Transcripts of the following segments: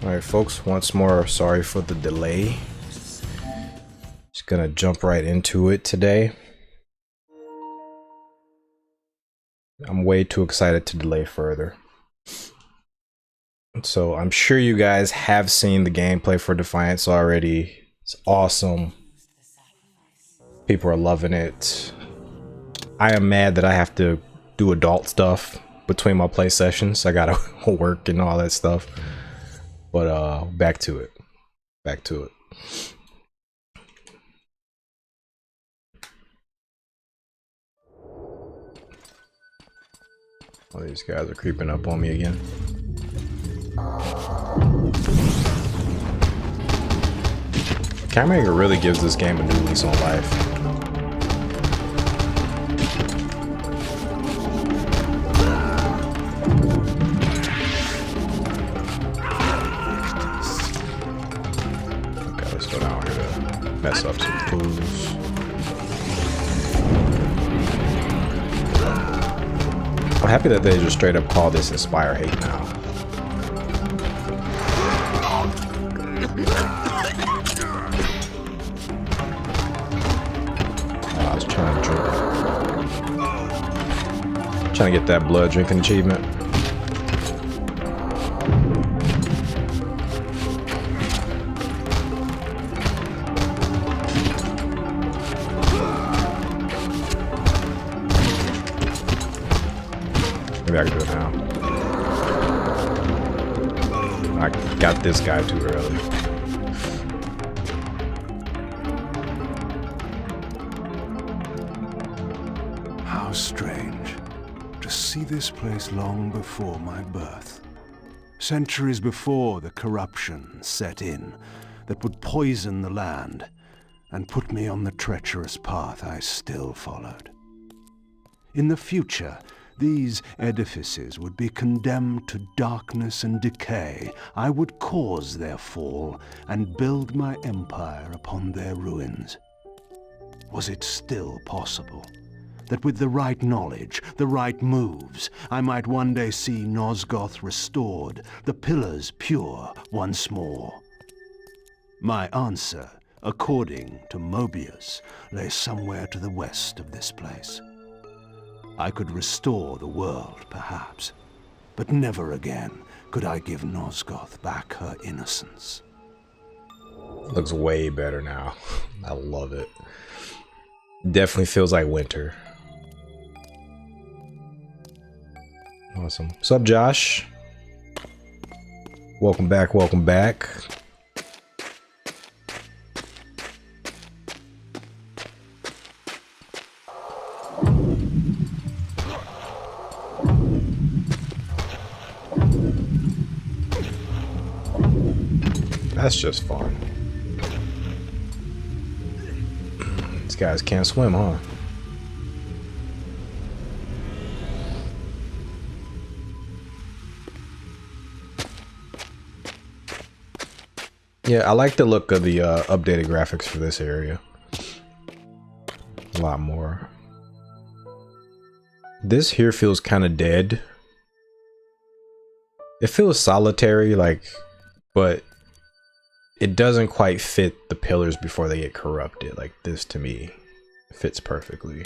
Alright folks, once more, sorry for the delay. Just gonna jump right into it today. I'm way too excited to delay further. So I'm sure you guys have seen the gameplay for Defiance already. It's awesome. People are loving it. I am mad that I have to do adult stuff between my play sessions. I gotta work and all that stuff. But back to it. Back to it. Oh, these guys are creeping up on me again. Camera really gives this game a new lease on life. Okay, let's go down here to mess up some fools. I'm happy that they just straight up call this Inspire Hate now. I was trying to get that blood drinking achievement. Maybe I can do it now. I got this guy too early. How strange to see this place long before my birth. Centuries before the corruption set in that would poison the land and put me on the treacherous path I still followed. In the future, these edifices would be condemned to darkness and decay. I would cause their fall and build my empire upon their ruins. Was it still possible that with the right knowledge, the right moves, I might one day see Nosgoth restored, the pillars pure once more? My answer, according to Mobius, lay somewhere to the west of this place. I could restore the world, perhaps, but never again could I give Nosgoth back her innocence. Looks way better now. I love it. Definitely feels like winter. Awesome. What's up, Josh? Welcome back, welcome back. That's just fun. These guys can't swim, huh? Yeah, I like the look of the updated graphics for this area. A lot more. This here feels kind of dead. It feels solitary, like, but it doesn't quite fit the pillars before they get corrupted. Like this, to me, fits perfectly.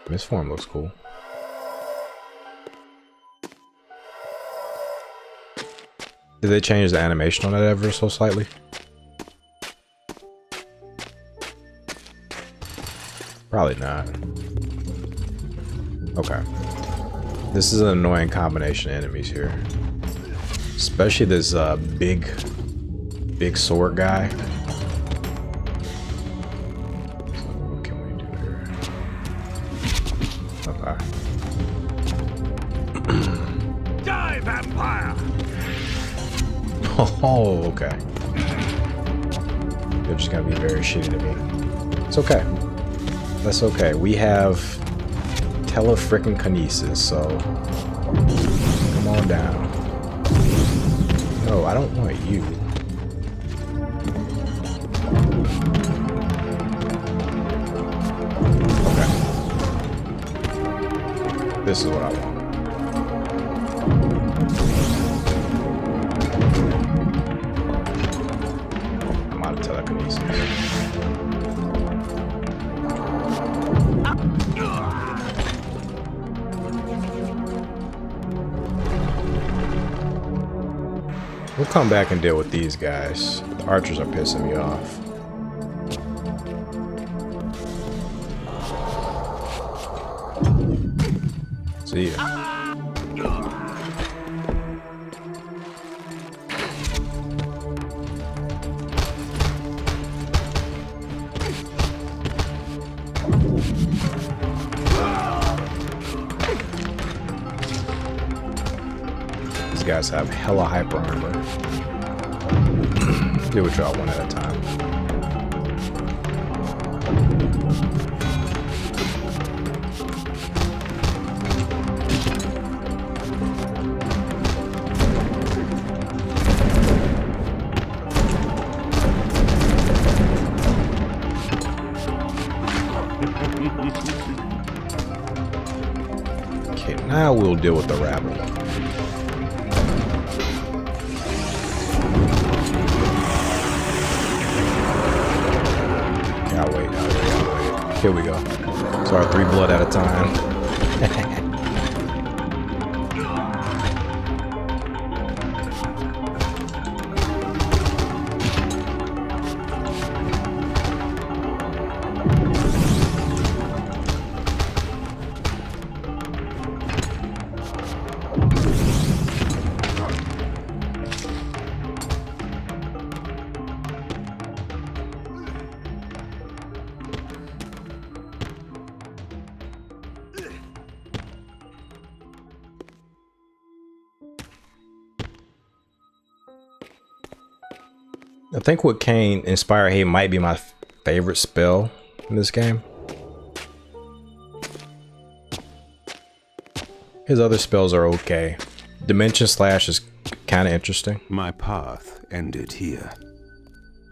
This form looks cool. Did they change the animation on it ever so slightly? Probably not. Okay. This is an annoying combination of enemies here. Especially this big sword guy. So what can we do here? Okay. Die, vampire! Oh, okay. They're just gonna be very shitty to me. It's okay. That's okay. We have telefrickin-kinesis, so come on down. No, I don't want you. This is what I want. I'm out of telekinesis. We'll come back and deal with these guys. The archers are pissing me off. See ya. These guys have hella hyper armor. Do what y'all one at a time. Okay, now we'll deal with the rabble. I'll wait. Here we go. Sorry, 3 blood at a time. I think what Kain Inspire Hate might be my favorite spell in this game. His other spells are okay. Dimension Slash is kind of interesting. My path ended here,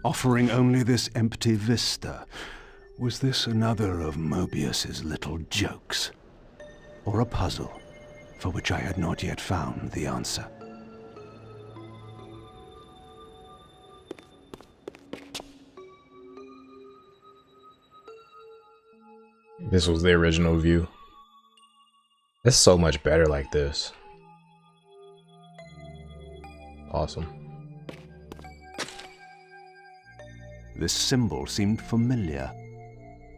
offering only this empty vista. Was this another of Mobius's little jokes? Or a puzzle for which I had not yet found the answer? This was the original view. It's so much better like this. Awesome. This symbol seemed familiar.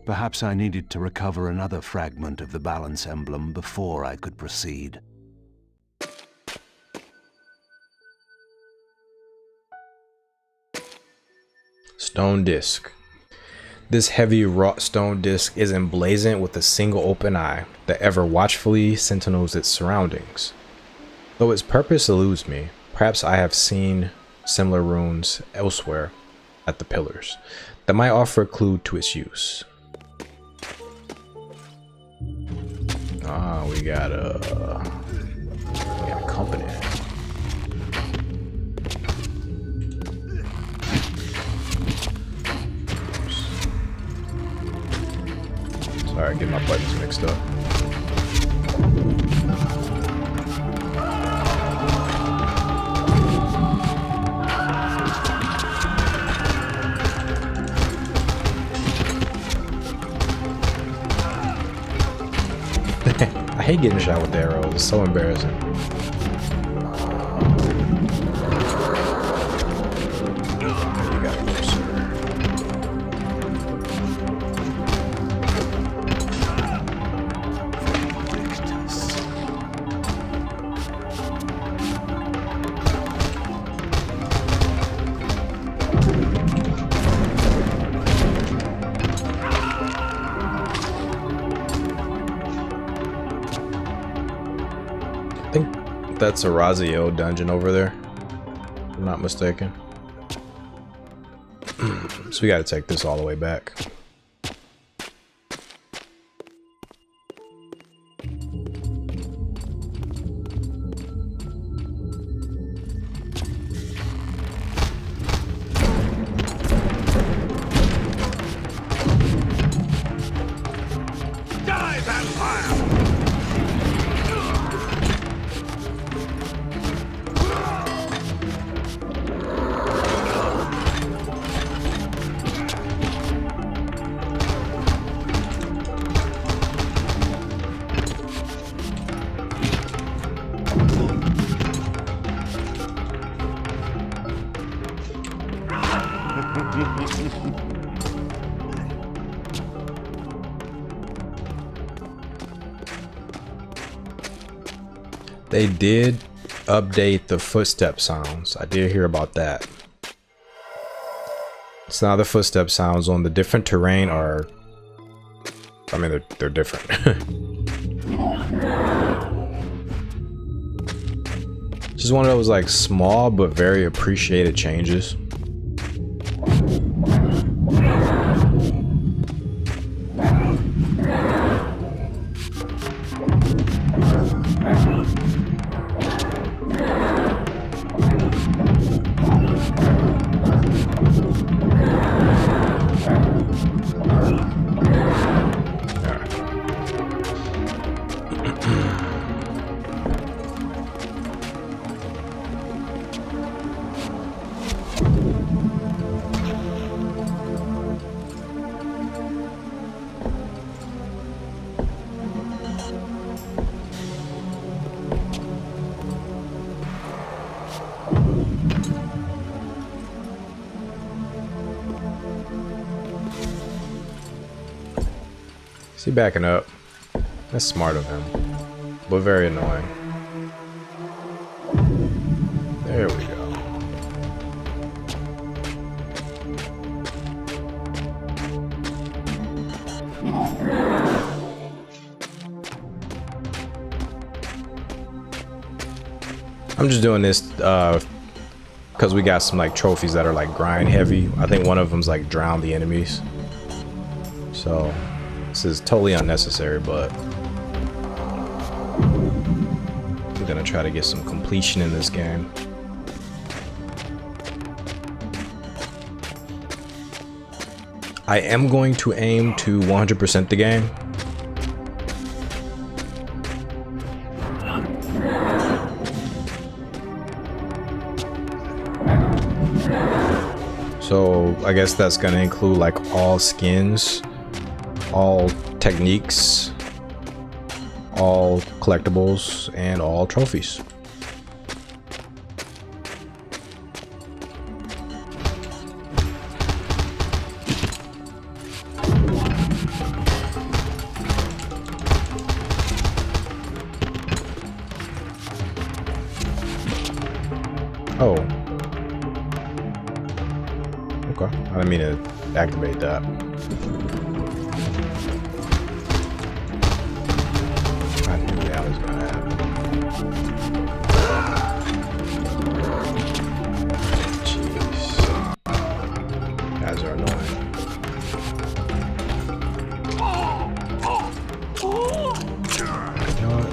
Perhaps I needed to recover another fragment of the balance emblem before I could proceed. Stone disc. This heavy wrought stone disc is emblazoned with a single open eye that ever watchfully sentinels its surroundings. Though its purpose eludes me, perhaps I have seen similar runes elsewhere at the pillars that might offer a clue to its use. Ah, we got a company. Sorry, getting my buttons mixed up. I hate getting shot with arrows, it's so embarrassing. I think that's a Raziel dungeon over there, if I'm not mistaken. So we gotta take this all the way back. They did update the footstep sounds. I did hear about that. So now the footstep sounds on the different terrain are, I mean, they're different. Just one of those like small but very appreciated changes. Is he backing up? That's smart of him, but very annoying. There we go. I'm just doing this because we got some like trophies that are like grind heavy. I think one of them's like drown the enemies. So this is totally unnecessary, but we're gonna try to get some completion in this game. I am going to aim to 100% the game. So I guess that's gonna include like all skins, all techniques, all collectibles, and all trophies. Oh. Okay. I didn't mean to activate that. I knew that was gonna happen. Jeez. Guys are annoying. You know what?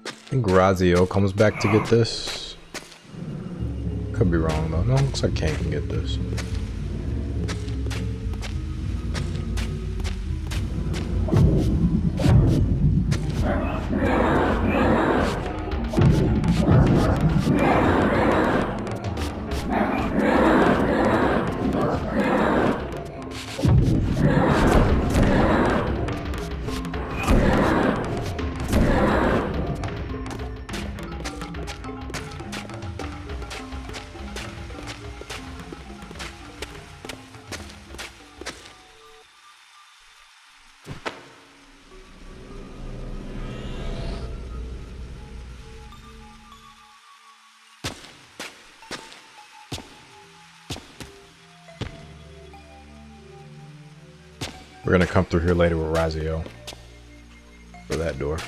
I think Raziel comes back to get this. Could be wrong though. No, looks like Kain can get this. We're gonna come through here later with Raziel for that door.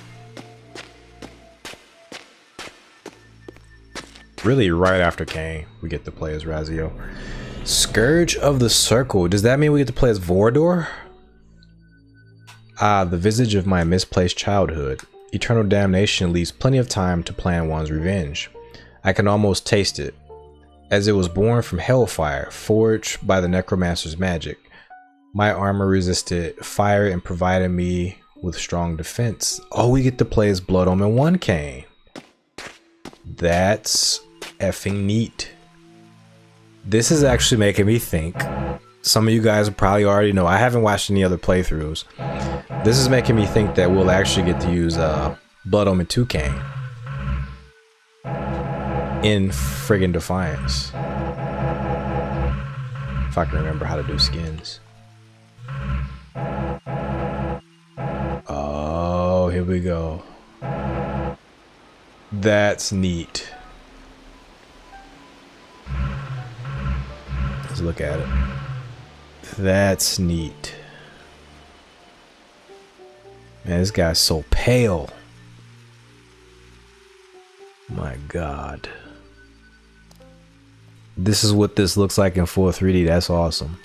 Really, right after Kain, we get to play as Raziel. Scourge of the Circle. Does that mean we get to play as Vorador? Ah, the visage of my misplaced childhood. Eternal damnation leaves plenty of time to plan one's revenge. I can almost taste it, as it was born from hellfire, forged by the necromancer's magic. My armor resisted fire and provided me with strong defense. Oh, we get to play as Blood Omen 1 Kain. That's effing neat. This is actually making me think. Some of you guys probably already know. I haven't watched any other playthroughs. This is making me think that we'll actually get to use Blood Omen 2 Kain in friggin' Defiance. If I can remember how to do skins. Oh, here we go. That's neat. Let's look at it. That's neat. Man, this guy's so pale. My God. This is what this looks like in full 3D. That's awesome.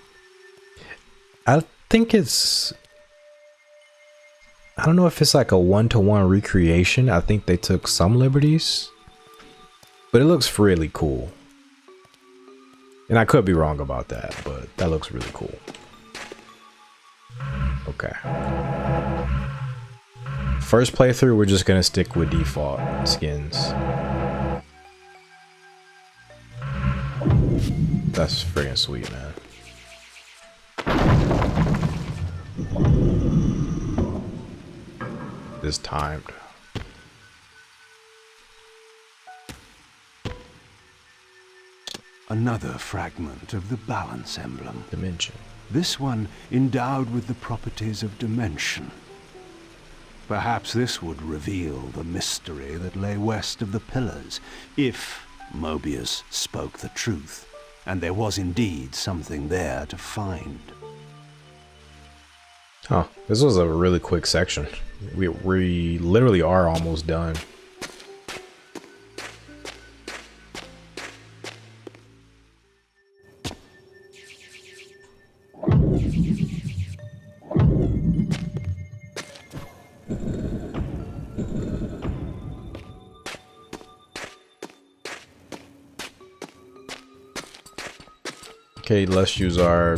I think it's... I don't know if it's like a one-to-one recreation. I think they took some liberties. But it looks really cool. And I could be wrong about that, but that looks really cool. Okay. First playthrough, we're just gonna stick with default skins. That's friggin' sweet, man. This timed. Another fragment of the balance emblem. Dimension. This one endowed with the properties of dimension. Perhaps this would reveal the mystery that lay west of the pillars, if Mobius spoke the truth, and there was indeed something there to find. Oh, this was a really quick section. We literally are almost done. Okay, let's use our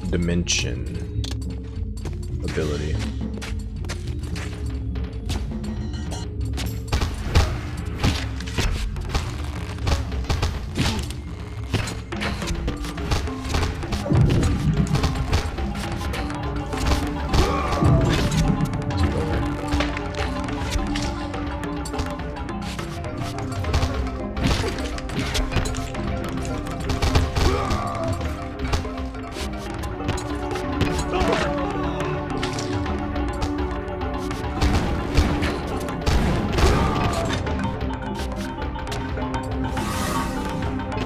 dimension ability.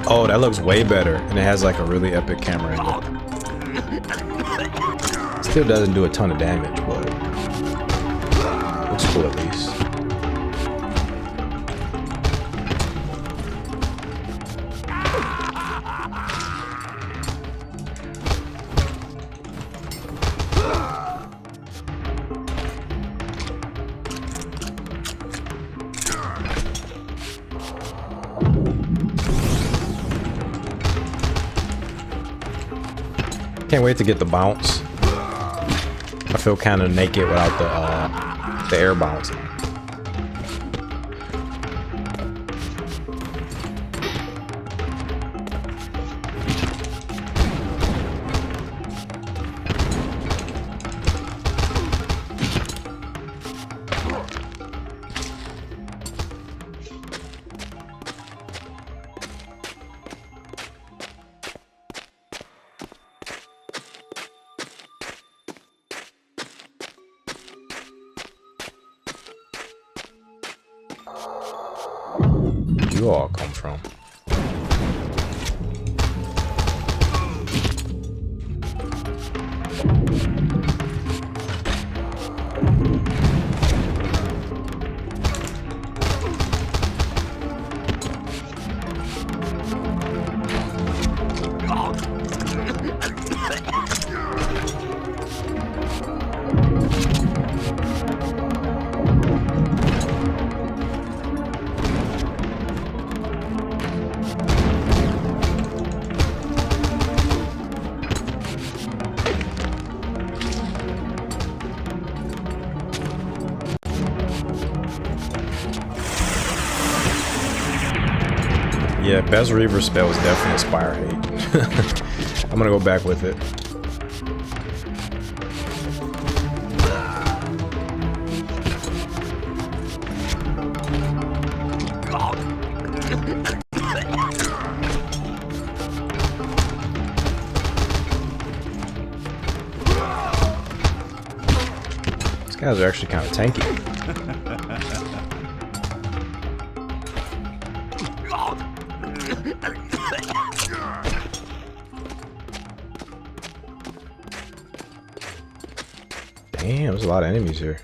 Oh, that looks way better, and it has like a really epic camera angle. Still doesn't do a ton of damage, but looks cool at least. Can't wait to get the bounce. I feel kind of naked without the air bouncing. You all come from? Yeah, best Reaver spell was definitely Inspire Hate. I'm gonna go back with it. These guys are actually kind of tanky. Damn, there's a lot of enemies here.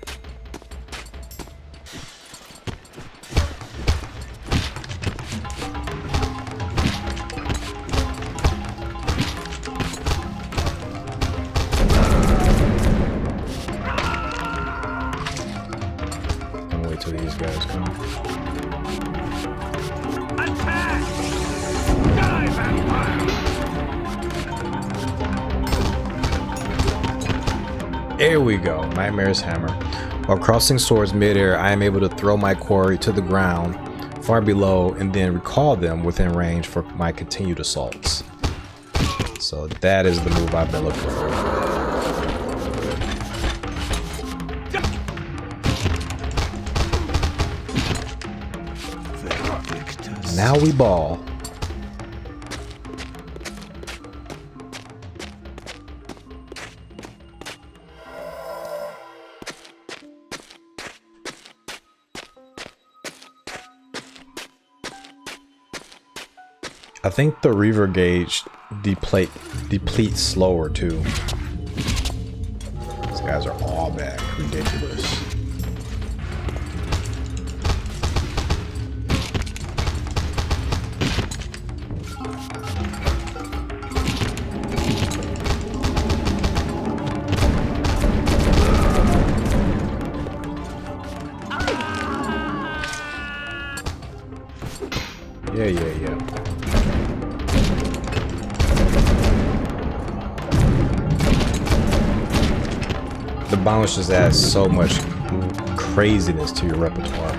I'll wait till these guys come. Attack! Die, vampire! There we go, Nightmare's Hammer. While crossing swords midair, I am able to throw my quarry to the ground far below and then recall them within range for my continued assaults. So that is the move I've been looking for. Now we ball. I think the Reaver gauge depletes slower too. These guys are all back. Ridiculous. Yeah. The bounce just adds so much craziness to your repertoire.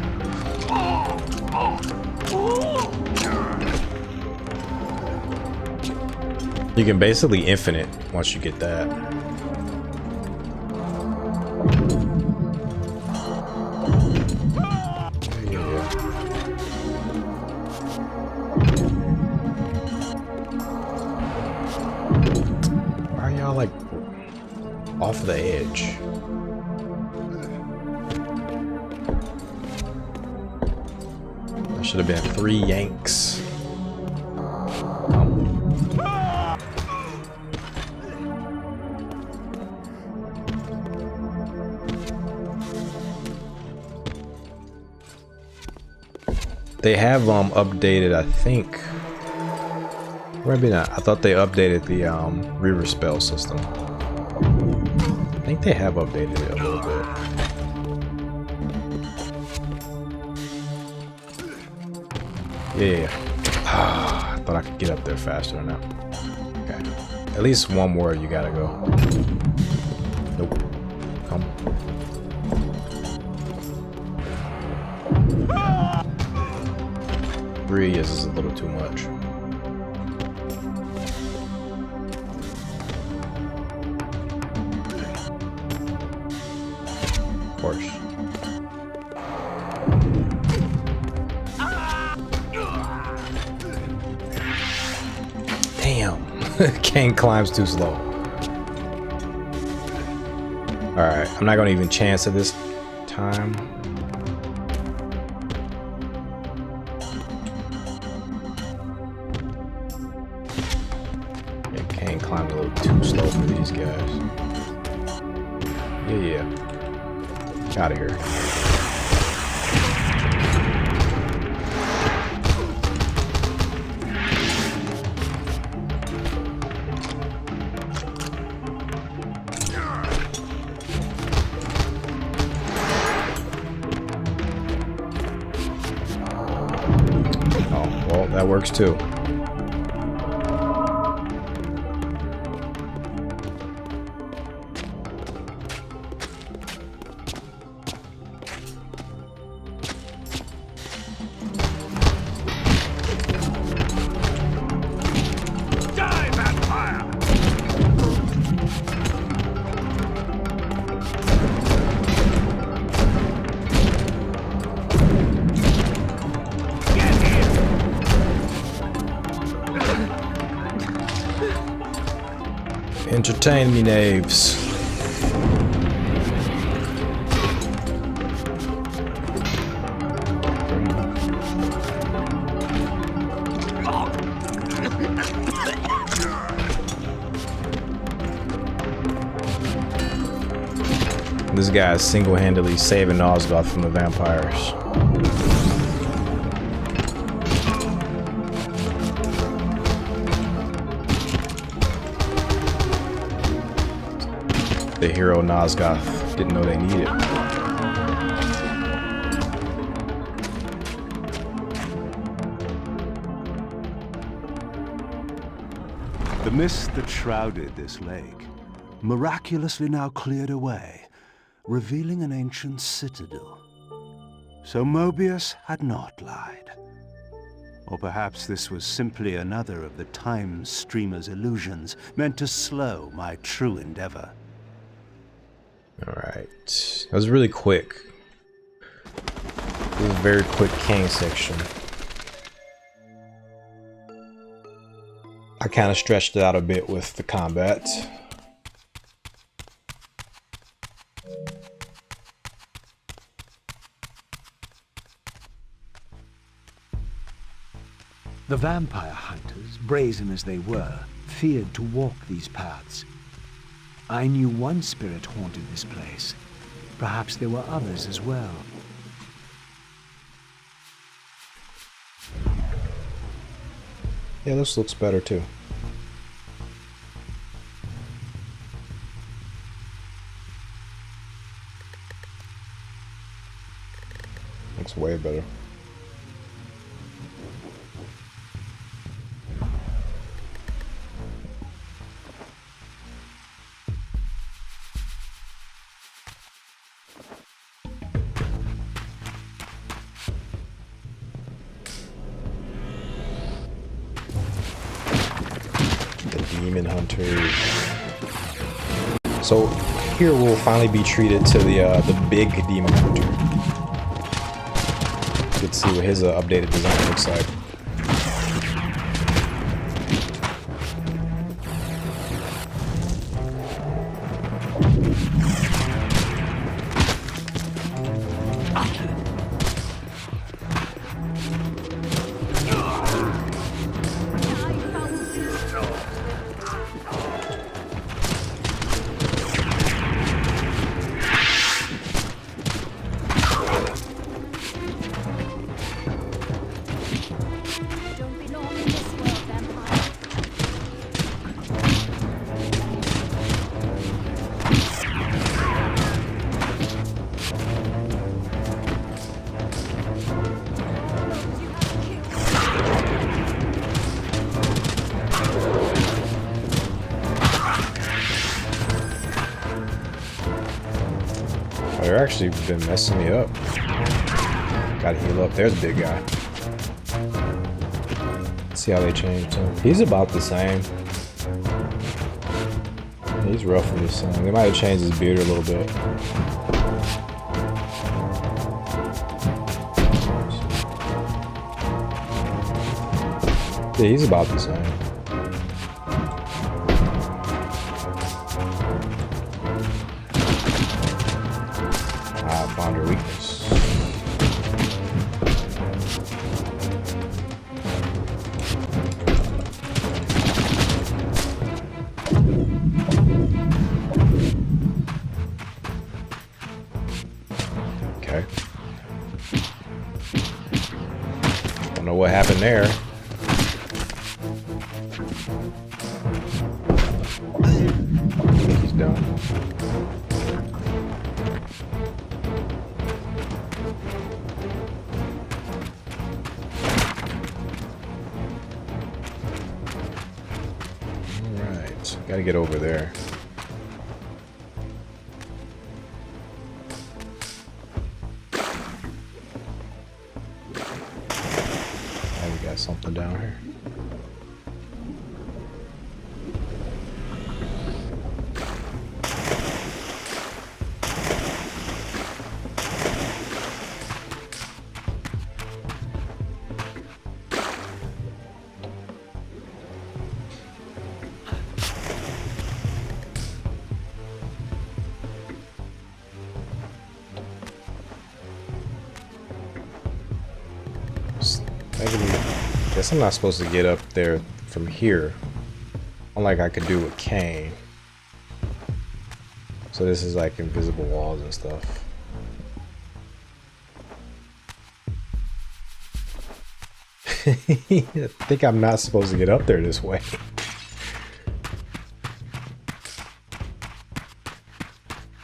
You can basically infinite once you get that. Why are y'all like off the edge? That should have been 3 yanks. They have updated, I think. Maybe not. I thought they updated the Reaver spell system. I think they have updated it a little bit. Yeah. I thought I could get up there faster now. Okay. At least one more you gotta go. Nope. Come. Three is a little too much. Of course. Damn. Kain climbs too slow. Alright, I'm not gonna even chance it this time. Kain climbed a little too slow for these guys. Yeah. Out of here. Oh, well, that works too. Entertain me, knaves. This guy is single-handedly saving Nosgoth from the vampires. The hero Nosgoth didn't know they needed. The mist that shrouded this lake miraculously now cleared away, revealing an ancient citadel. So Mobius had not lied. Or perhaps this was simply another of the time streamer's illusions meant to slow my true endeavor. Alright. That was really quick. It was a very quick Kain section. I kind of stretched it out a bit with the combat. The vampire hunters, brazen as they were, feared to walk these paths. I knew one spirit haunted this place. Perhaps there were others as well. Yeah, this looks better too. Looks way better. Demon hunters. So here we'll finally be treated to the big demon hunter. Get to see what his updated design looks like. They're actually been messing me up. Gotta heal up. There's a big guy. Let's see how they changed him. He's about the same. He's roughly the same. They might have changed his beard a little bit. Yeah, he's about the same. Found her weakness. Okay. Don't know what happened there. I think he's done. Gotta get over there. Now we got something down here. Guess I'm not supposed to get up there from here. Unlike I could do with Kain. So this is like invisible walls and stuff. I think I'm not supposed to get up there this way.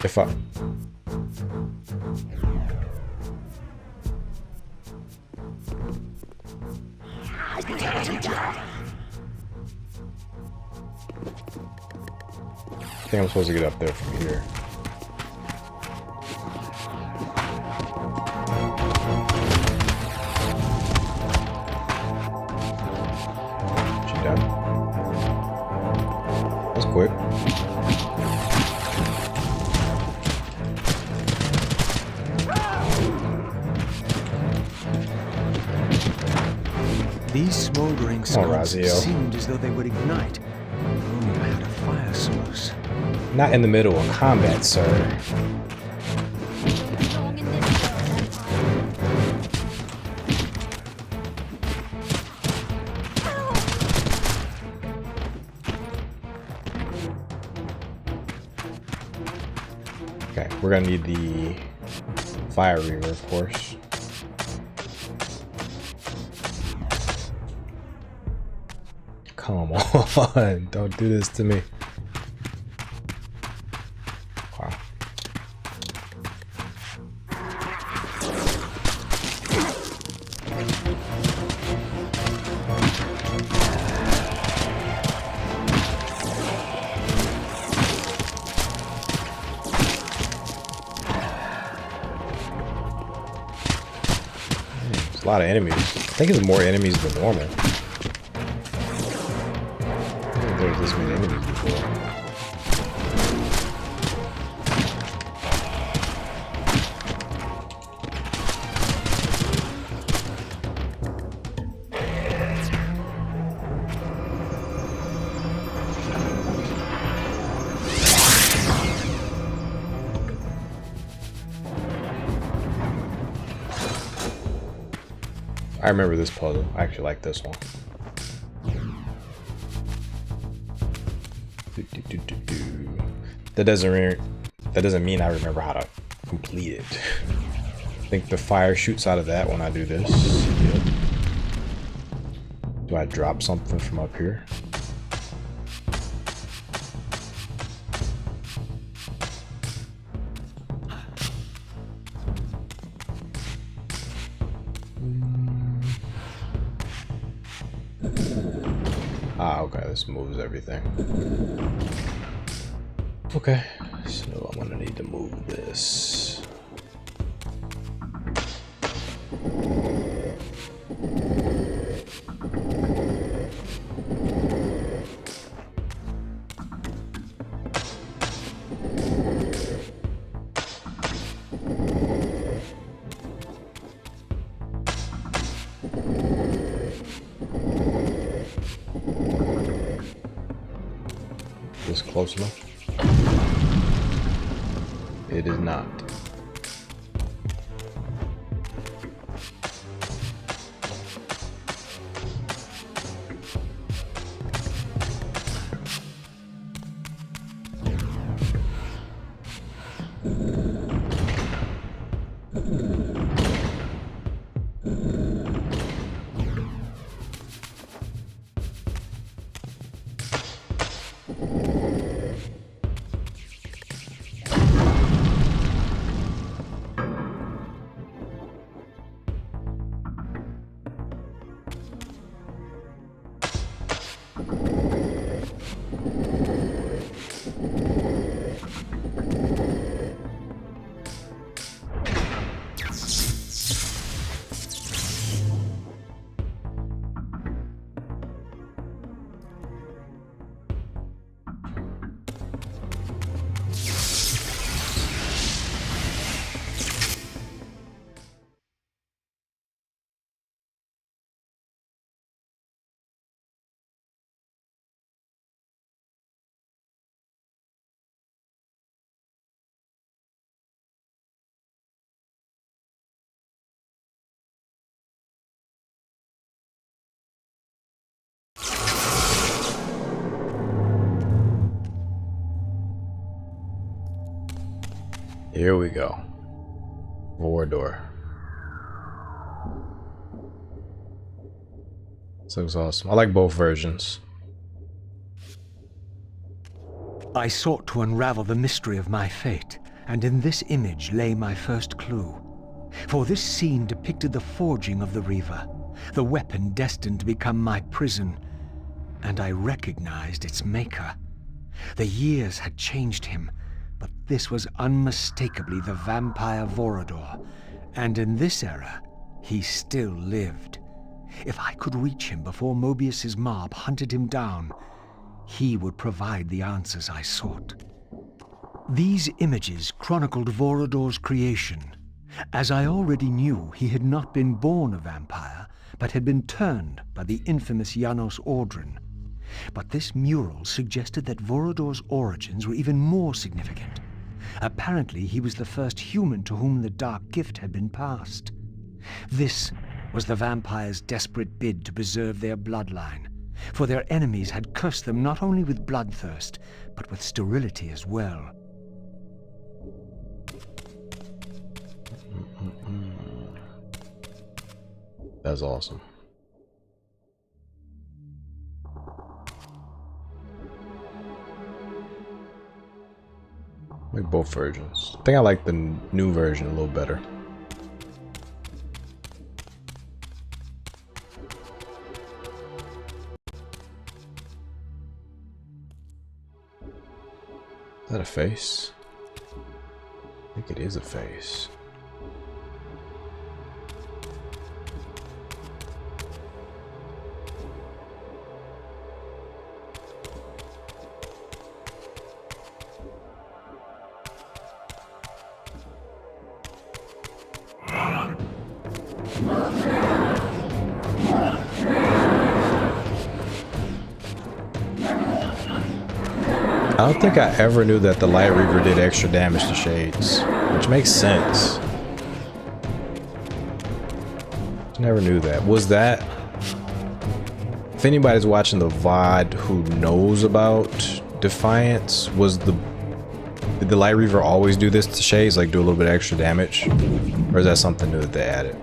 If I... I think I'm supposed to get up there from here. She done? That's quick. These smoldering skulls Raziel. seemed as though they would ignite. If only I had a fire source. Not in the middle of combat, sir. Okay, we're gonna need the fire reaver, of course. Come on, don't do this to me. Wow. There's a lot of enemies. I think there's more enemies than normal. There's this many enemies before. I remember this puzzle. I actually like this one. That doesn't mean I remember how to complete it. I think the fire shoots out of that when I do this. Yep. Do I drop something from up here? Ah, okay, this moves everything. Okay, so I'm gonna need to move this. This close enough? It is not. Here we go. Vorador. This looks awesome. I like both versions. I sought to unravel the mystery of my fate, and in this image lay my first clue. For this scene depicted the forging of the Reaver, the weapon destined to become my prison, and I recognized its maker. The years had changed him, but this was unmistakably the vampire Vorador, and in this era, he still lived. If I could reach him before Mobius's mob hunted him down, he would provide the answers I sought. These images chronicled Vorador's creation. As I already knew, he had not been born a vampire, but had been turned by the infamous Janos Audron. But this mural suggested that Vorador's origins were even more significant. Apparently, he was the first human to whom the dark gift had been passed. This was the vampires' desperate bid to preserve their bloodline, for their enemies had cursed them not only with bloodthirst, but with sterility as well. That's awesome. I like both versions. I think I like the new version a little better. Is that a face? I think it is a face. I don't think I ever knew that the Light Reaver did extra damage to Shades, which makes sense. Never knew that. Was that... If anybody's watching the VOD who knows about Defiance, did the Light Reaver always do this to Shades, like do a little bit of extra damage? Or is that something new that they added?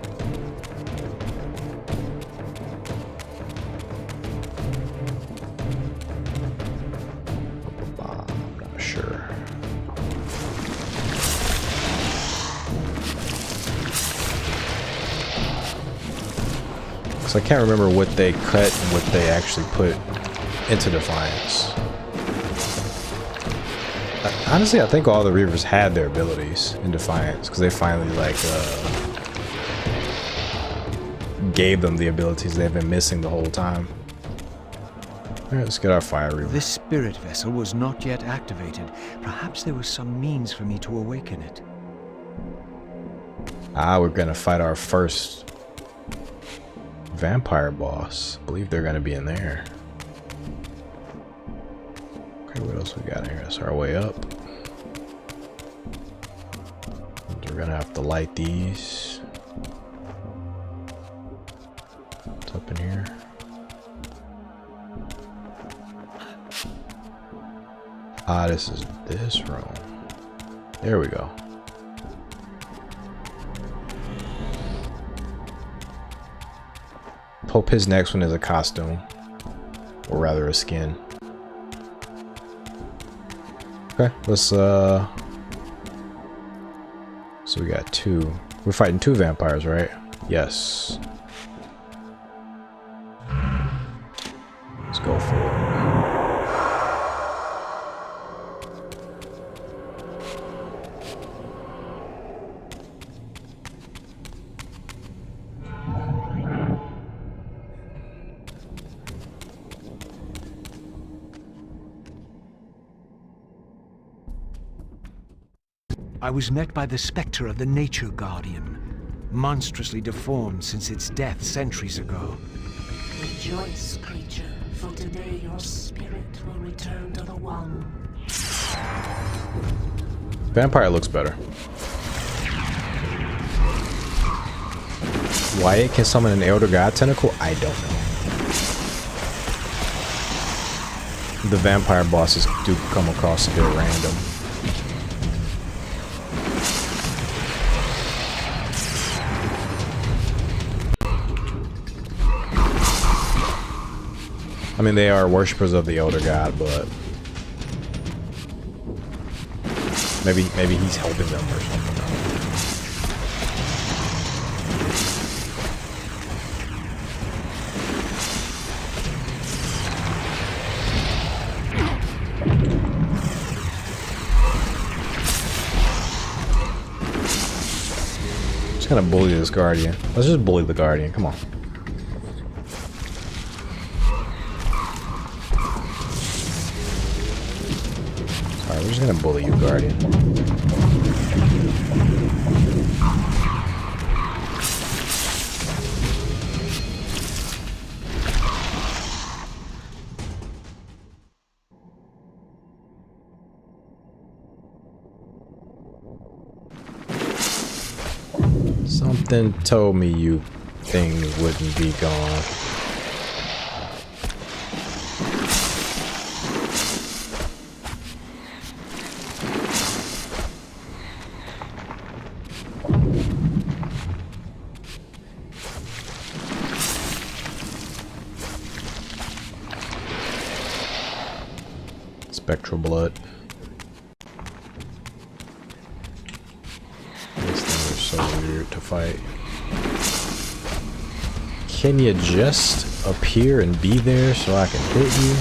I can't remember what they cut and what they actually put into Defiance. Honestly, I think all the Reavers had their abilities in Defiance because they finally gave them the abilities they've been missing the whole time. Alright, let's get our Fire Reaver. This spirit vessel was not yet activated. Perhaps there was some means for me to awaken it. We're gonna fight our first vampire boss. I believe they're gonna be in there. Okay, what else we got here? That's our way up. We're gonna have to light these. What's up in here? This is this room. There we go. Hope his next one is a costume, or rather a skin. Okay, let's so we got two. We're fighting two vampires, right? Yes. Let's go for it. I was met by the specter of the Nature Guardian, monstrously deformed since its death centuries ago. Rejoice, creature, for today your spirit will return to the One. Vampire looks better. Why it can summon an Elder God tentacle? I don't know. The vampire bosses do come across a bit random. I mean, they are worshippers of the Elder God, but maybe he's helping them or something. Just gonna bully this Guardian. Let's just bully the Guardian. Come on. Alright, we're just gonna bully you, Guardian. Something told me you things wouldn't be gone. Spectral blood. These things are so weird to fight. Can you just appear and be there so I can hit you?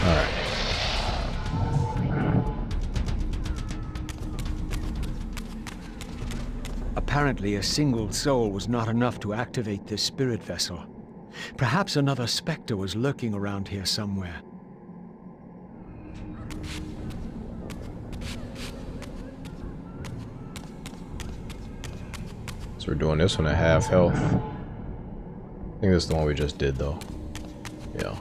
Alright. Apparently, a single soul was not enough to activate this spirit vessel. Perhaps another specter was lurking around here somewhere. So we're doing this one at half health. I think this is the one we just did, though. Yeah.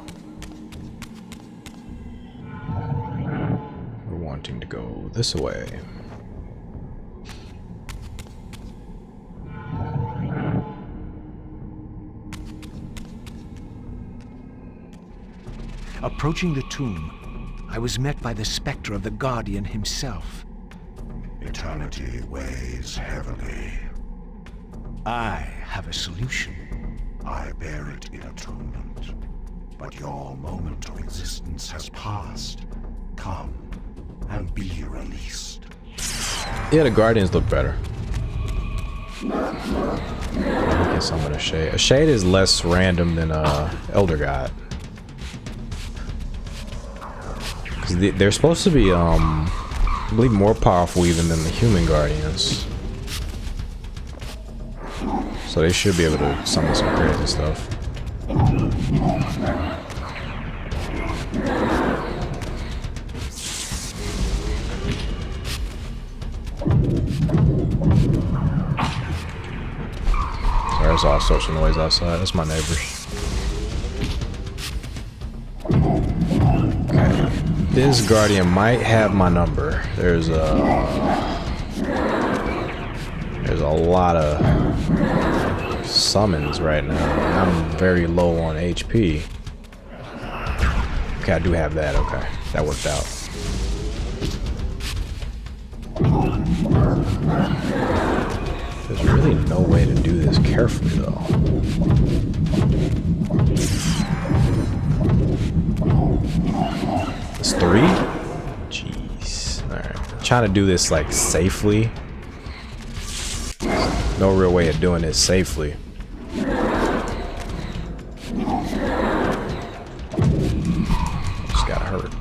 We're wanting to go this way. Approaching the tomb, I was met by the specter of the Guardian himself. Eternity weighs heavily. I have a solution. I bear it in atonement. But your moment of existence has passed. Come and be released. Yeah, the Guardians look better. I can summon a Shade. A Shade is less random than Elder God. Because they're supposed to be, I believe, more powerful even than the human Guardians. So they should be able to summon some crazy stuff. Sorry, there's all sorts of noise outside. That's my neighbors. Okay. This Guardian might have my number. There's a lot of summons right now. I'm very low on HP. Okay, I do have that. Okay, that worked out. There's really no way to do this carefully, though. It's 3? Jeez. Alright. I'm trying to do this, like, safely. No real way of doing this safely. Just got hurt.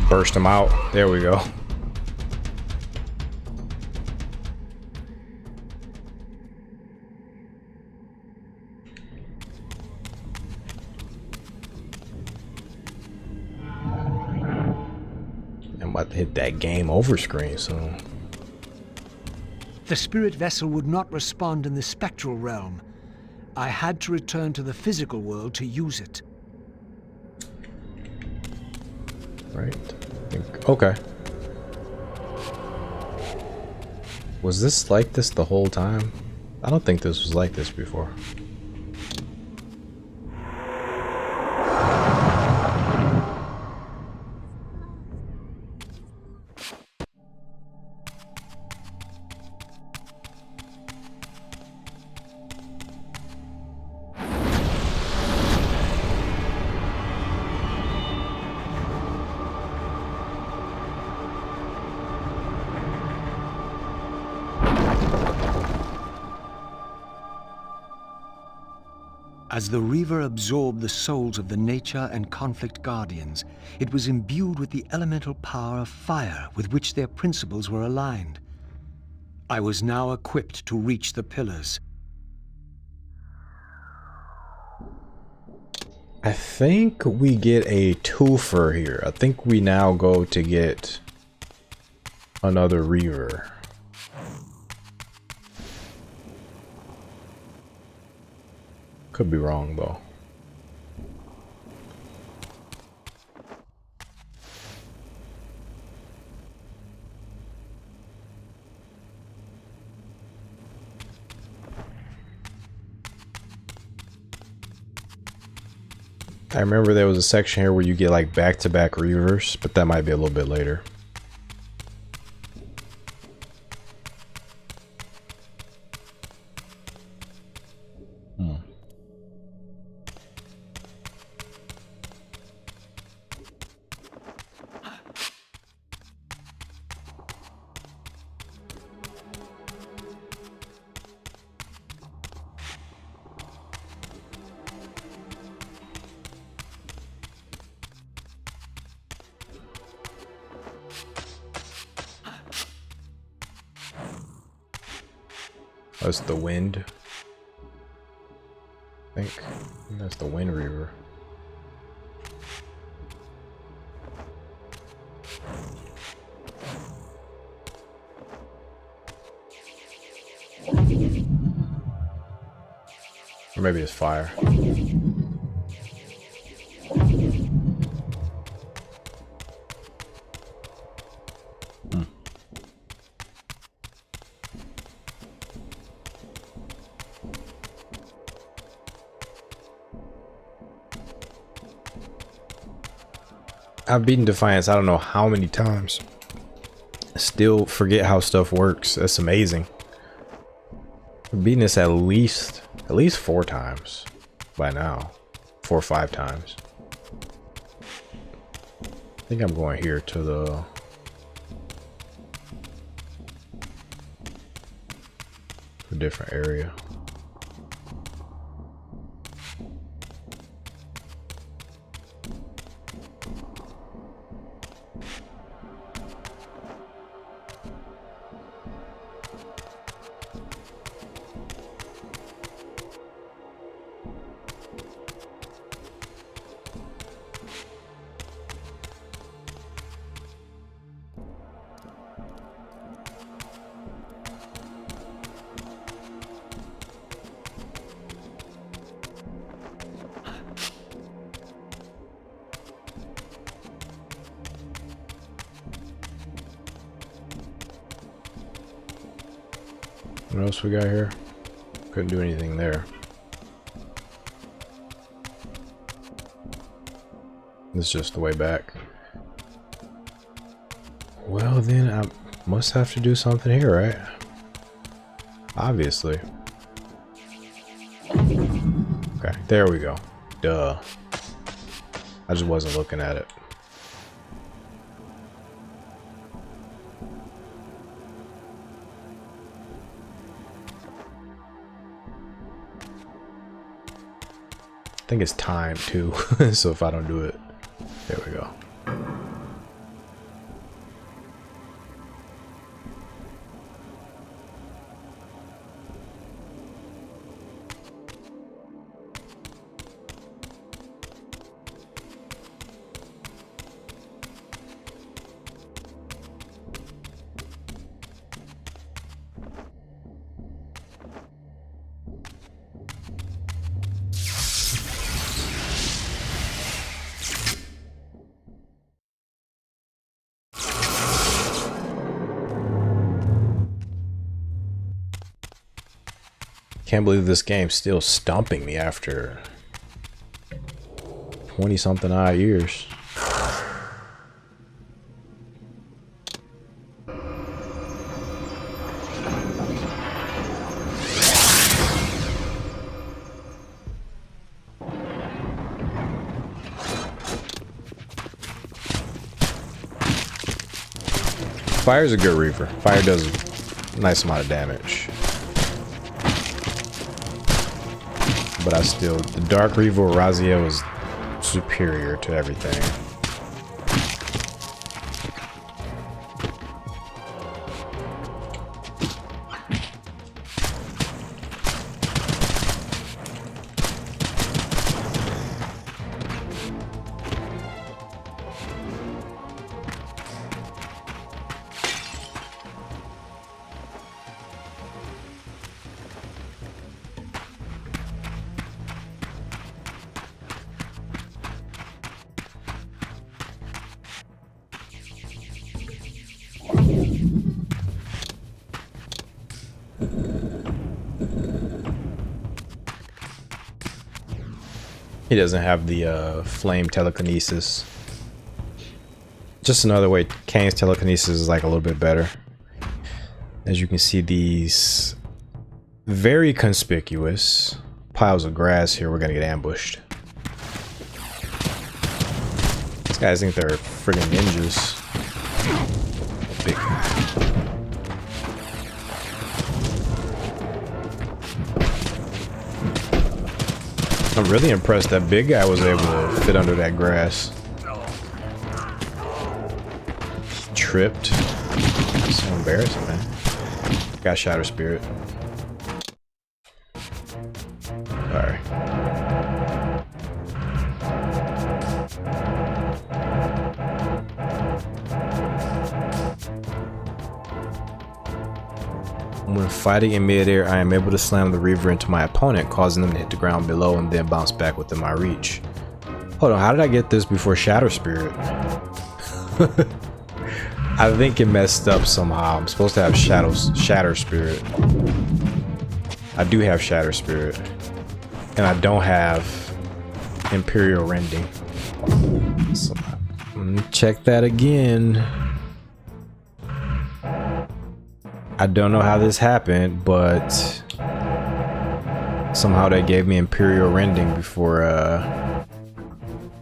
Burst him out. There we go. I'm about to hit that game over screen soon. The spirit vessel would not respond in the spectral realm. I had to return to the physical world to use it. Right. Okay. Was this like this the whole time? I don't think this was like this before. As the Reaver absorbed the souls of the nature and conflict guardians, it was imbued with the elemental power of fire with which their principles were aligned. I was now equipped to reach the pillars. I think we get a twofer here. I think we now go to get another Reaver. Could be wrong though. I remember there was a section here where you get like back-to-back Reavers, but that might be a little bit later. That's the wind. I think that's the Wind Reaver. Or maybe it's fire. I've beaten Defiance I don't know how many times. Still forget how stuff works. That's amazing. I've beaten this at least 4 times by now. 4 or 5 times. I think I'm going here to a different area. What else we got here? Couldn't do anything there. This is just the way back. Well then, I must have to do something here, right? Obviously. Okay, there we go. Duh. I just wasn't looking at it. I think it's time too, so if I don't do it, there we go. Can't believe this game's still stomping me after 20-something odd years. Fire's a good Reaver. Fire does a nice amount of damage. but the Dark Reaver Raziel is superior to everything. He doesn't have the flame telekinesis. Just another way Kain's telekinesis is like a little bit better. As you can see, these very conspicuous piles of grass here. We're gonna get ambushed. These guys think they're friggin' ninjas. Big. I'm really impressed that big guy was able to fit under that grass. Tripped. So embarrassing, man. Got Shatter Spirit. Sorry. When fighting in midair, I am able to slam the Reaver into my opponent, causing them to hit the ground below and then bounce back within my reach. Hold on, how did I get this before Shatter Spirit? I think it messed up somehow. I'm supposed to have Shatter Spirit. I do have Shatter Spirit. And I don't have Imperial Rending. So, let me check that again. I don't know how this happened, but somehow they gave me Imperial Rending before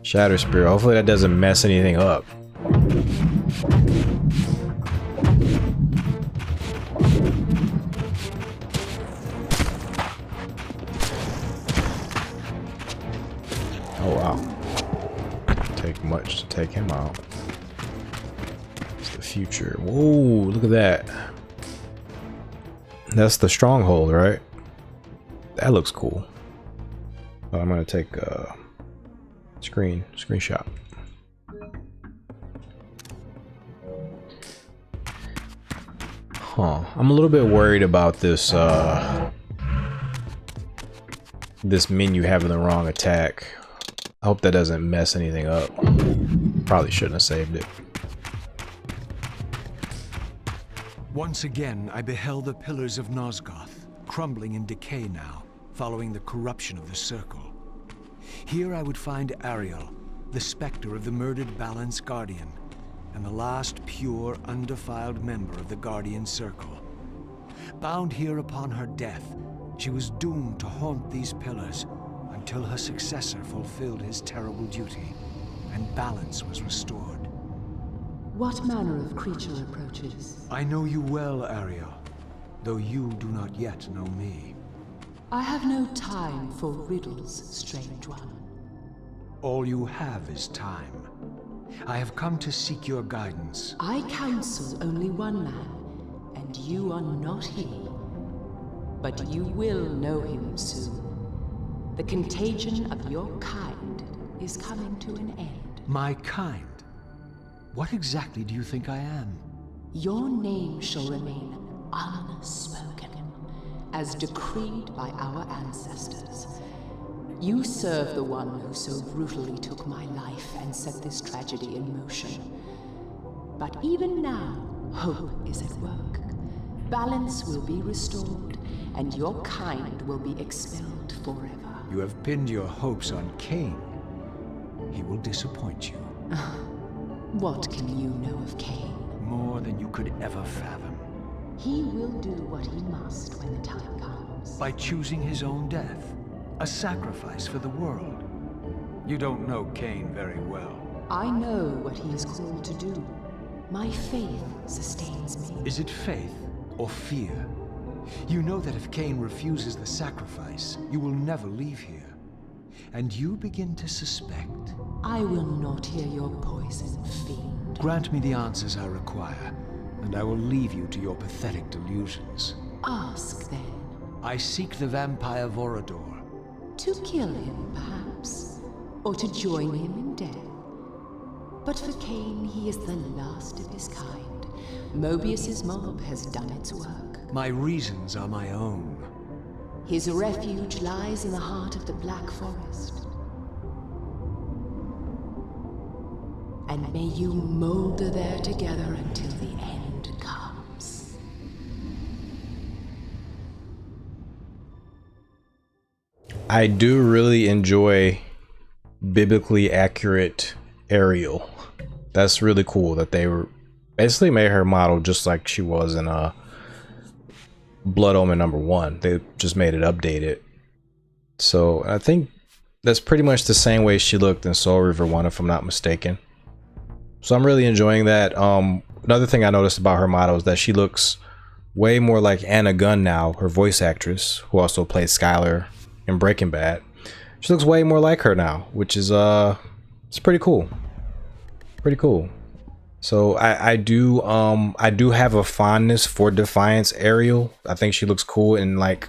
Shatter Spirit. Hopefully that doesn't mess anything up. Oh wow. Take much to take him out. It's the future. Whoa, look at that. That's the stronghold, right? That looks cool. Oh, I'm gonna take a screenshot. Huh. I'm a little bit worried about this this menu having the wrong attack. I hope that doesn't mess anything up. Probably shouldn't have saved it. Once again, I beheld the pillars of Nosgoth, crumbling in decay now, following the corruption of the Circle. Here I would find Ariel, the specter of the murdered Balance Guardian, and the last pure, undefiled member of the Guardian Circle. Bound here upon her death, she was doomed to haunt these pillars until her successor fulfilled his terrible duty, and balance was restored. What manner of creature approaches? I know you well, Ariel, though you do not yet know me. I have no time for riddles, strange one. All you have is time. I have come to seek your guidance. I counsel only one man, and you are not he. But you will know him soon. The contagion of your kind is coming to an end. My kind? What exactly do you think I am? Your name shall remain unspoken, as decreed by our ancestors. You serve the one who so brutally took my life and set this tragedy in motion. But even now, hope is at work. Balance will be restored, and your kind will be expelled forever. You have pinned your hopes on Kain. He will disappoint you. What can you know of Kain? More than you could ever fathom. He will do what he must when the time comes. By choosing his own death. A sacrifice for the world. You don't know Kain very well. I know what he is called to do. My faith sustains me. Is it faith or fear? You know that if Kain refuses the sacrifice, you will never leave here. And you begin to suspect. I will not hear your poison, fiend. Grant me the answers I require, and I will leave you to your pathetic delusions. Ask, then. I seek the vampire Vorador. To kill him, perhaps, or to join him in death. But for Kain, he is the last of his kind. Mobius's mob has done its work. My reasons are my own. His refuge lies in the heart of the Black Forest. And may you molder there together until the end comes. I do really enjoy biblically accurate Ariel. That's really cool that they were basically made her model just like she was in Blood Omen #1. They just made it updated. So I think that's pretty much the same way she looked in Soul Reaver 1, if I'm not mistaken. So I'm really enjoying that. Another thing I noticed about her model is that she looks way more like Anna Gunn now, her voice actress, who also played Skylar in Breaking Bad. She looks way more like her now, which is it's pretty cool. Pretty cool. So I do have a fondness for Defiance Ariel. I think she looks cool, and like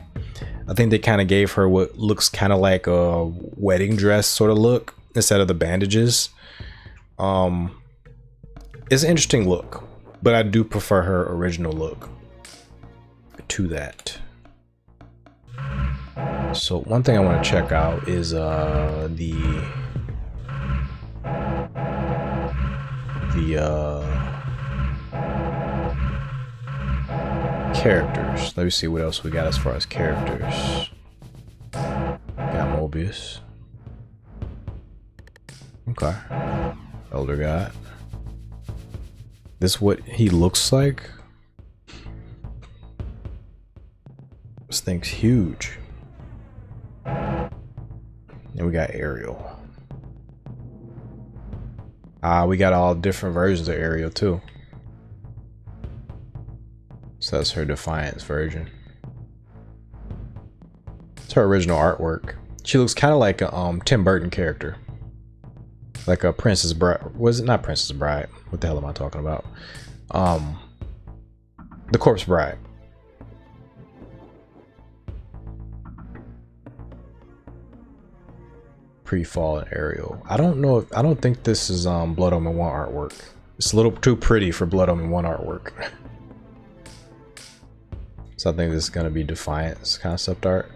I think they kind of gave her what looks kind of like a wedding dress sort of look instead of the bandages. It's an interesting look, but I do prefer her original look to that. So one thing I want to check out is the characters. Let me see what else we got as far as characters. Got Mobius. Okay. Elder God. This is what he looks like. This thing's huge. And we got Ariel. We got all different versions of Ariel too. So that's her Defiance version. It's her original artwork. She looks kind of like a Tim Burton character. Like a Princess Bride. Was it not Princess Bride? What the hell am I talking about? The Corpse Bride. Pre-fallen Ariel. I don't know if, I don't think this is Blood Omen 1 artwork. It's a little too pretty for Blood Omen 1 artwork. So I think this is gonna be Defiance concept art.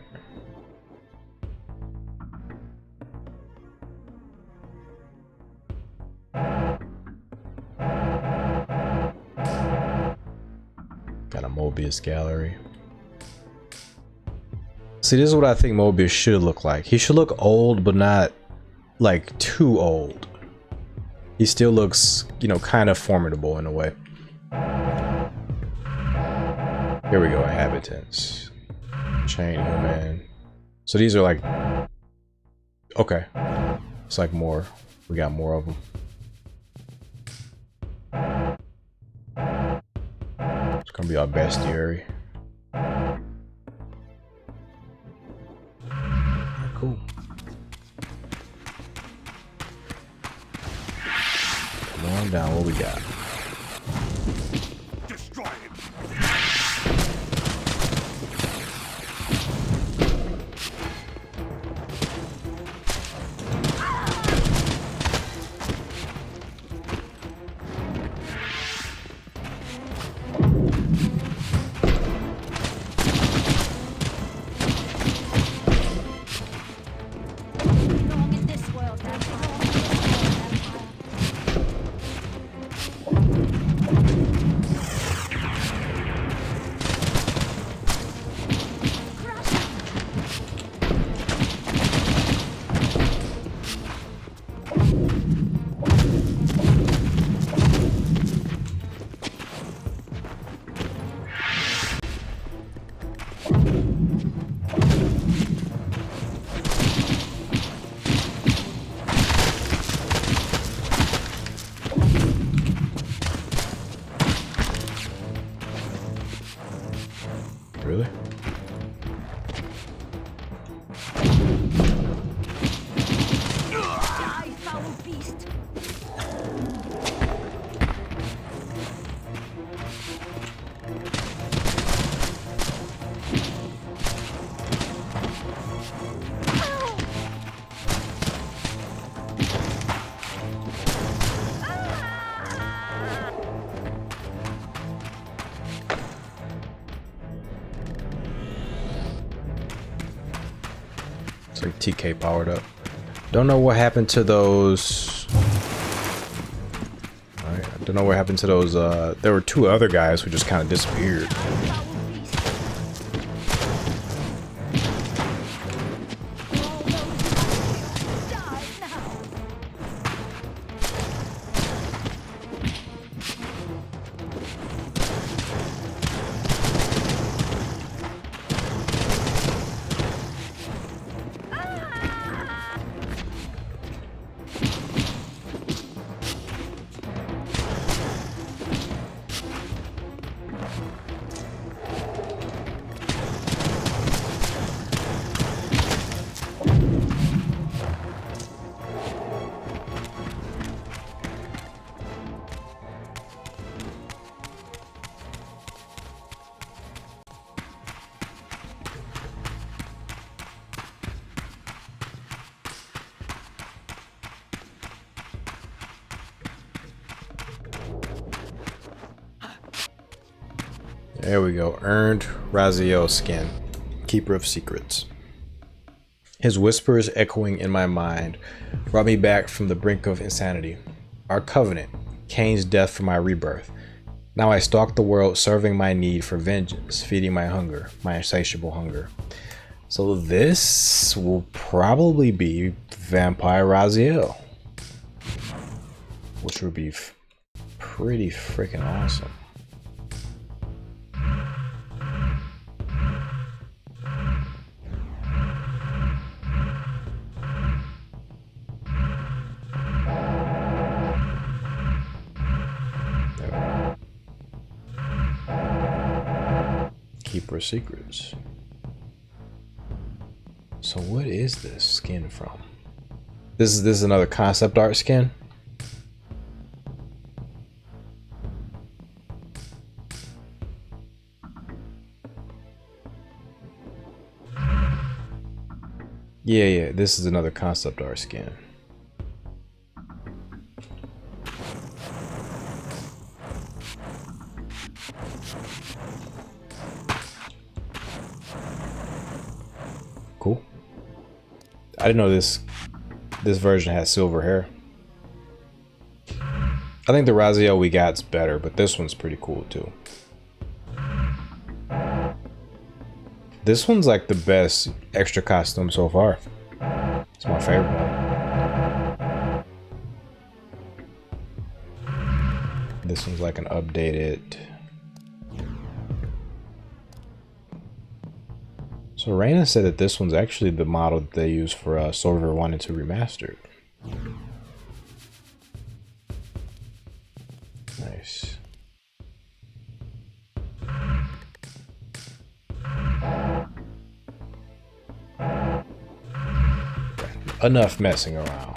Got a Mobius gallery. See, this is what I think Mobius should look like. He should look old, but not like too old. He still looks, you know, kind of formidable in a way. Here we go, inhabitants. Chain human. So these are like, okay. It's like more. We got more of them. It's gonna be our bestiary. Cool. Come on down, what we got? Destroy him. Really? Die, foul beast! It's like TK powered up. Don't know what happened to those. Alright, I don't know what happened to those. There were two other guys who just kind of disappeared. There we go. Earned Raziel skin. Keeper of Secrets. His whispers echoing in my mind brought me back from the brink of insanity. Our covenant. Kain's death for my rebirth. Now I stalk the world, serving my need for vengeance, feeding my hunger, my insatiable hunger. So this will probably be Vampire Raziel, which would be pretty freaking awesome. Keeper of Secrets. So what is this skin from? This is another concept art skin. Yeah, this is another concept art skin. Cool. I didn't know this version has silver hair. I think the Raziel we got's better, but this one's pretty cool too. This one's like the best extra costume so far. It's my favorite one. This one's like an updated. So Raina said that this one's actually the model that they use for Silver 1 and 2 Remastered. Nice. Enough messing around.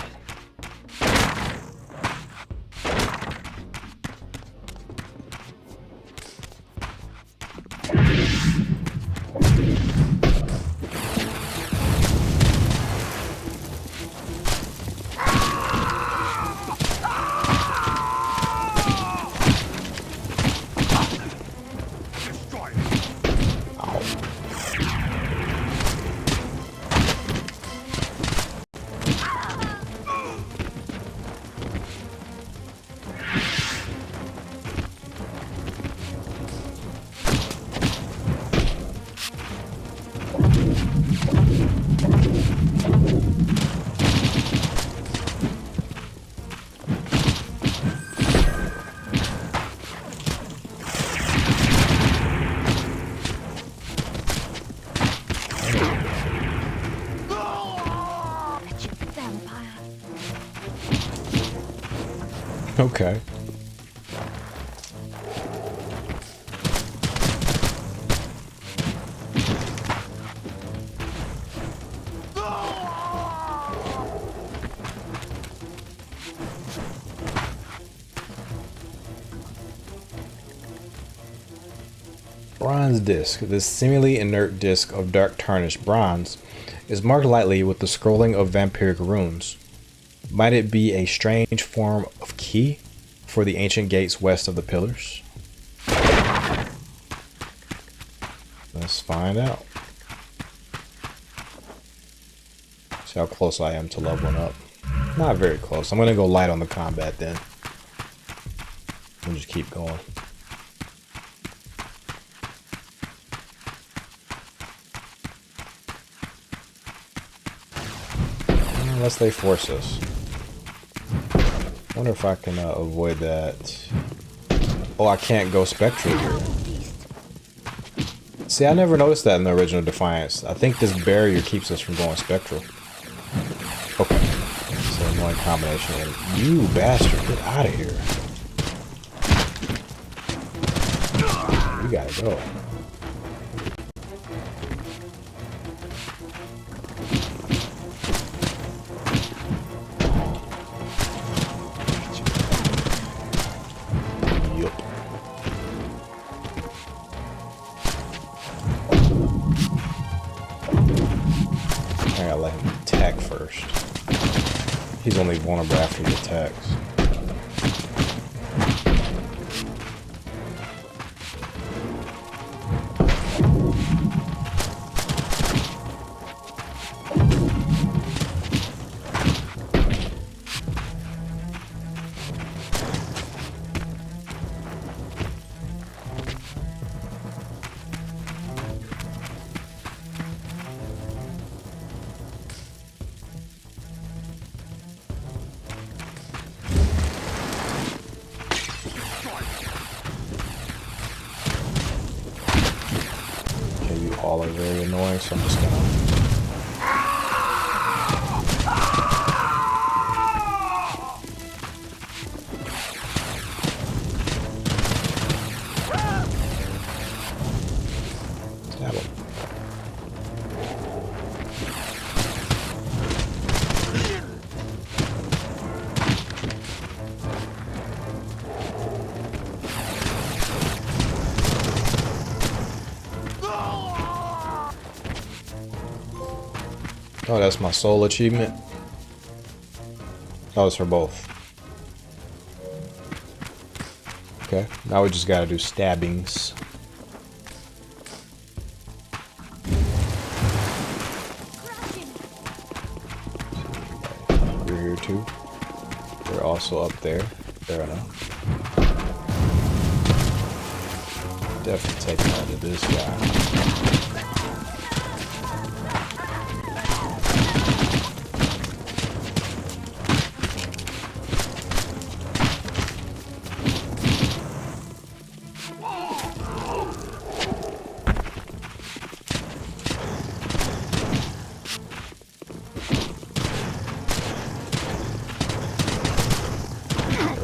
Okay. Bronze disc. This seemingly inert disc of dark tarnished bronze is marked lightly with the scrolling of vampiric runes. Might it be a strange form of key for the ancient gates west of the pillars? Let's find out. See how close I am to leveling up. Not very close. I'm gonna go light on the combat then. We'll just keep going. Unless they force us. Wonder if I can avoid that. Oh, I can't go spectral here. See, I never noticed that in the original Defiance. I think this barrier keeps us from going spectral. Okay. So annoying combination. You bastard, get out of here. You gotta go. He's only vulnerable after he attacks. All are very annoying, so I'm just gonna stab him. Oh, that's my soul achievement. That was for both. Okay, now we just gotta do stabbings. You're here too. They're also up there. Fair enough. Definitely taking on to this guy.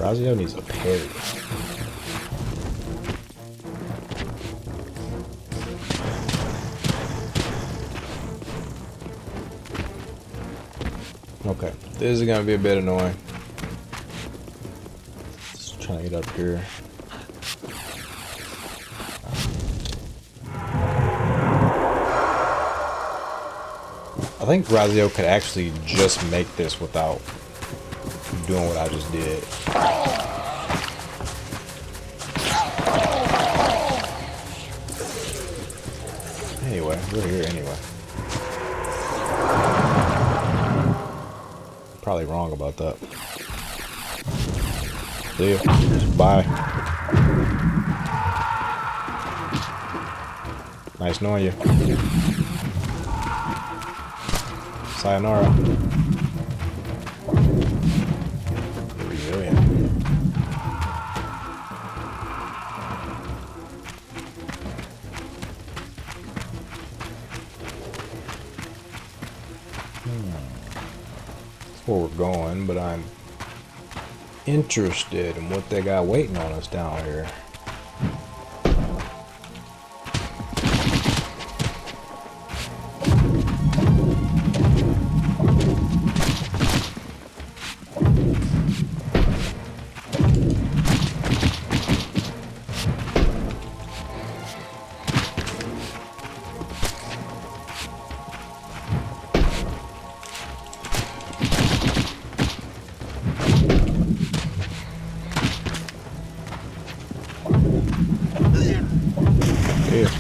Raziel needs a parry. Okay, this is gonna be a bit annoying. Just trying to get up here. I think Raziel could actually just make this without doing what I just did. Anyway, we're here anyway. Probably wrong about that. See ya. Bye. Nice knowing you. Sayonara. Resilient. That's where we're going, but I'm interested in what they got waiting on us down here. Yeah.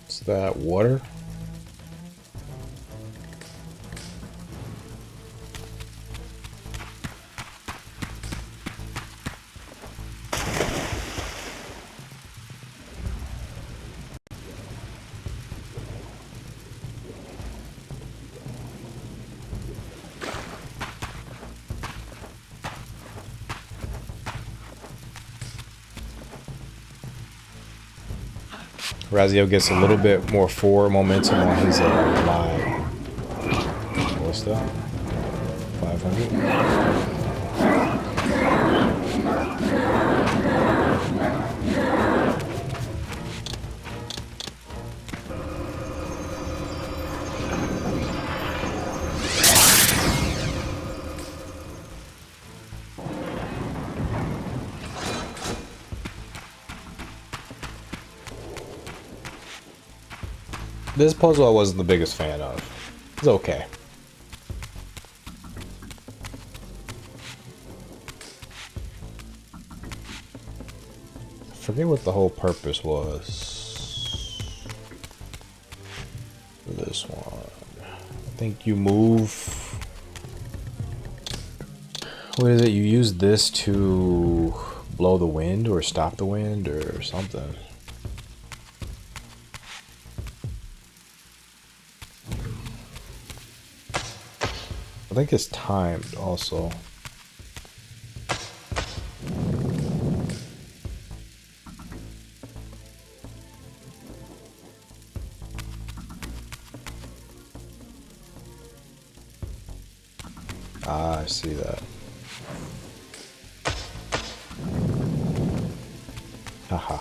Is that water? Raziel gets a little bit more forward momentum on his live. What's that? 500? This puzzle I wasn't the biggest fan of. It's okay. I forget what the whole purpose was for this one. I think you move... What is it? You use this to blow the wind or stop the wind or something. I think it's timed also. Ah, I see that. Haha.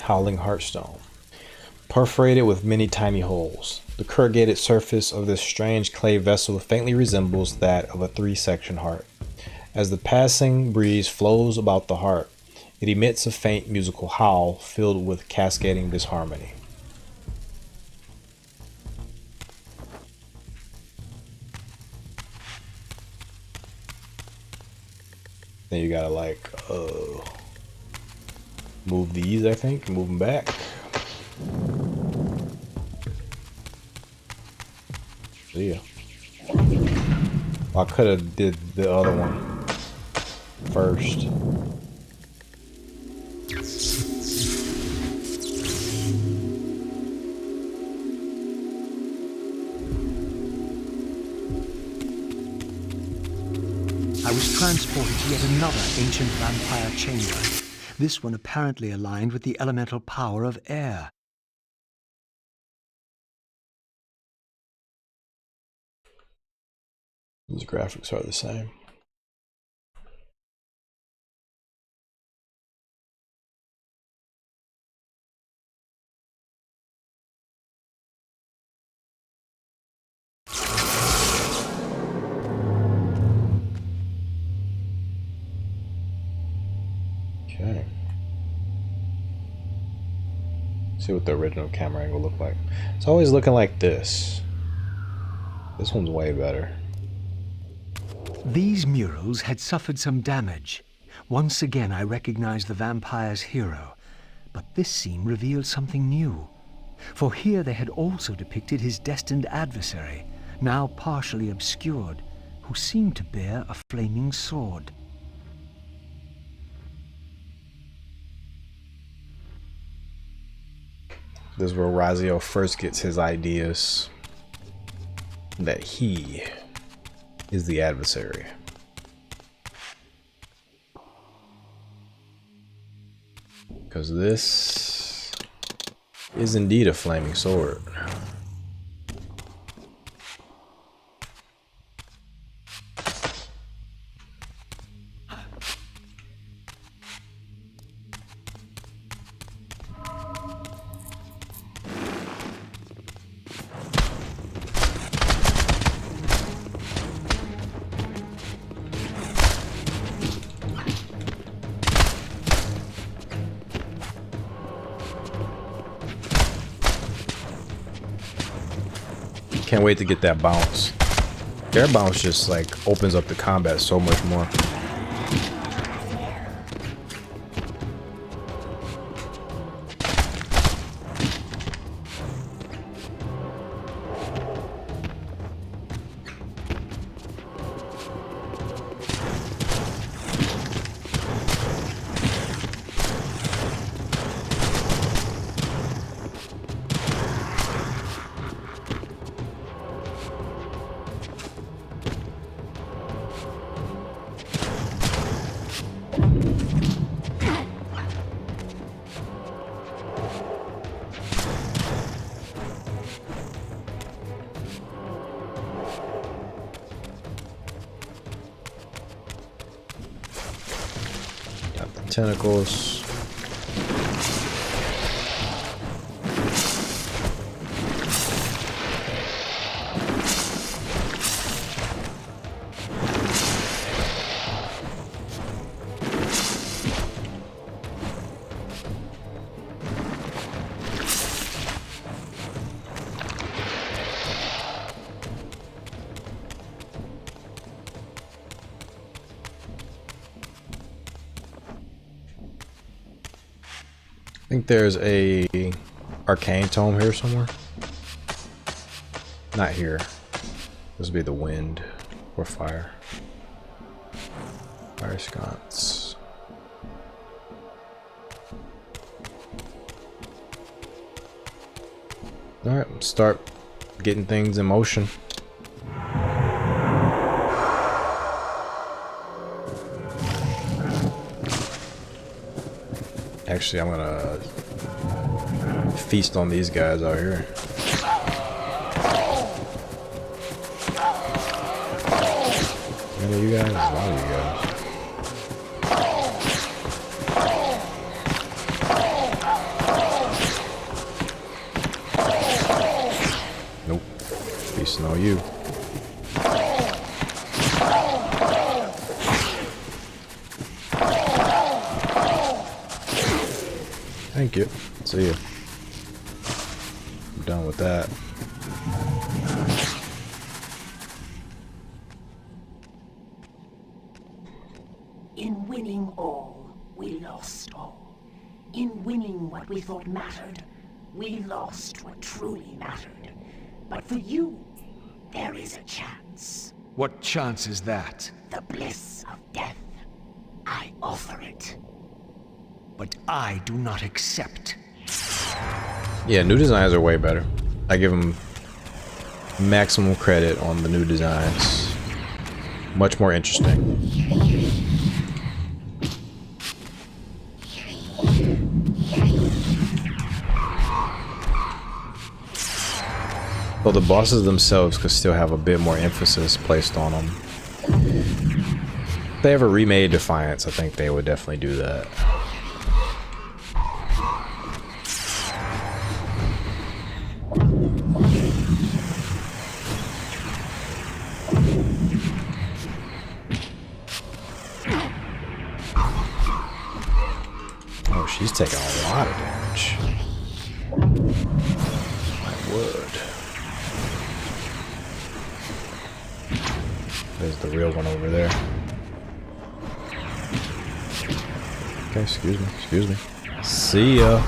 Howling Heartstone. Perforated with many tiny holes. The corrugated surface of this strange clay vessel faintly resembles that of a 3-section heart. As the passing breeze flows about the heart, it emits a faint musical howl filled with cascading disharmony. Then you gotta like, move these, I think, move them back. See ya. I could have did the other one first. I was transported to yet another ancient vampire chamber. This one apparently aligned with the elemental power of air. These graphics are the same. Okay. See what the original camera angle looked like. It's always looking like this. This one's way better. These murals had suffered some damage. Once again I recognized the vampire's hero, but this scene revealed something new. For here they had also depicted his destined adversary, now partially obscured, who seemed to bear a flaming sword. This is where Raziel first gets his ideas that he is the adversary. Because this is indeed a flaming sword. Can't wait to get that bounce. Their bounce just like opens up the combat so much more. Tentacles. I think there's a arcane tome here somewhere. Not here. This would be the wind or fire. Fire sconce. Alright, start getting things in motion. Actually, I'm gonna feast on these guys out here. Many of you guys? A lot of you guys. Nope. Feasting on you. Thank you. See ya. I'm done with that. In winning all, we lost all. In winning what we thought mattered, we lost what truly mattered. But for you, there is a chance. What chance is that? The bliss of death. I offer it. But I do not accept. Yeah, new designs are way better. I give them maximum credit on the new designs. Much more interesting. Though the bosses themselves could still have a bit more emphasis placed on them. If they ever remade Defiance, I think they would definitely do that. Oh, she's taking a lot of damage. My word. There's the real one over there. Okay, excuse me, excuse me. See ya.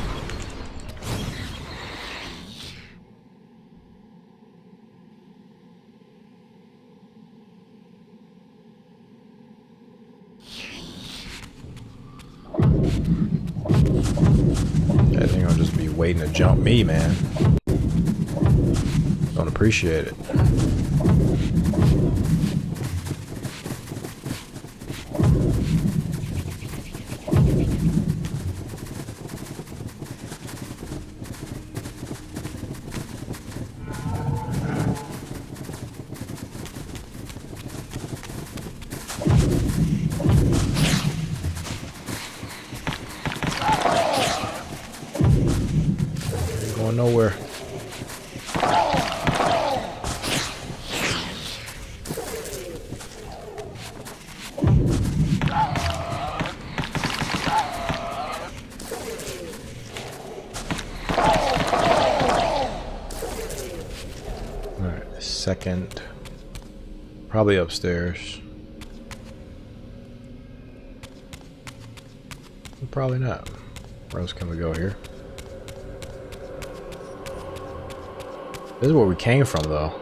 That thing will just be waiting to jump me, man. Don't appreciate it. going nowhere. Alright, second. Probably upstairs. Probably not. Where else can we go here? This is where we came from, though.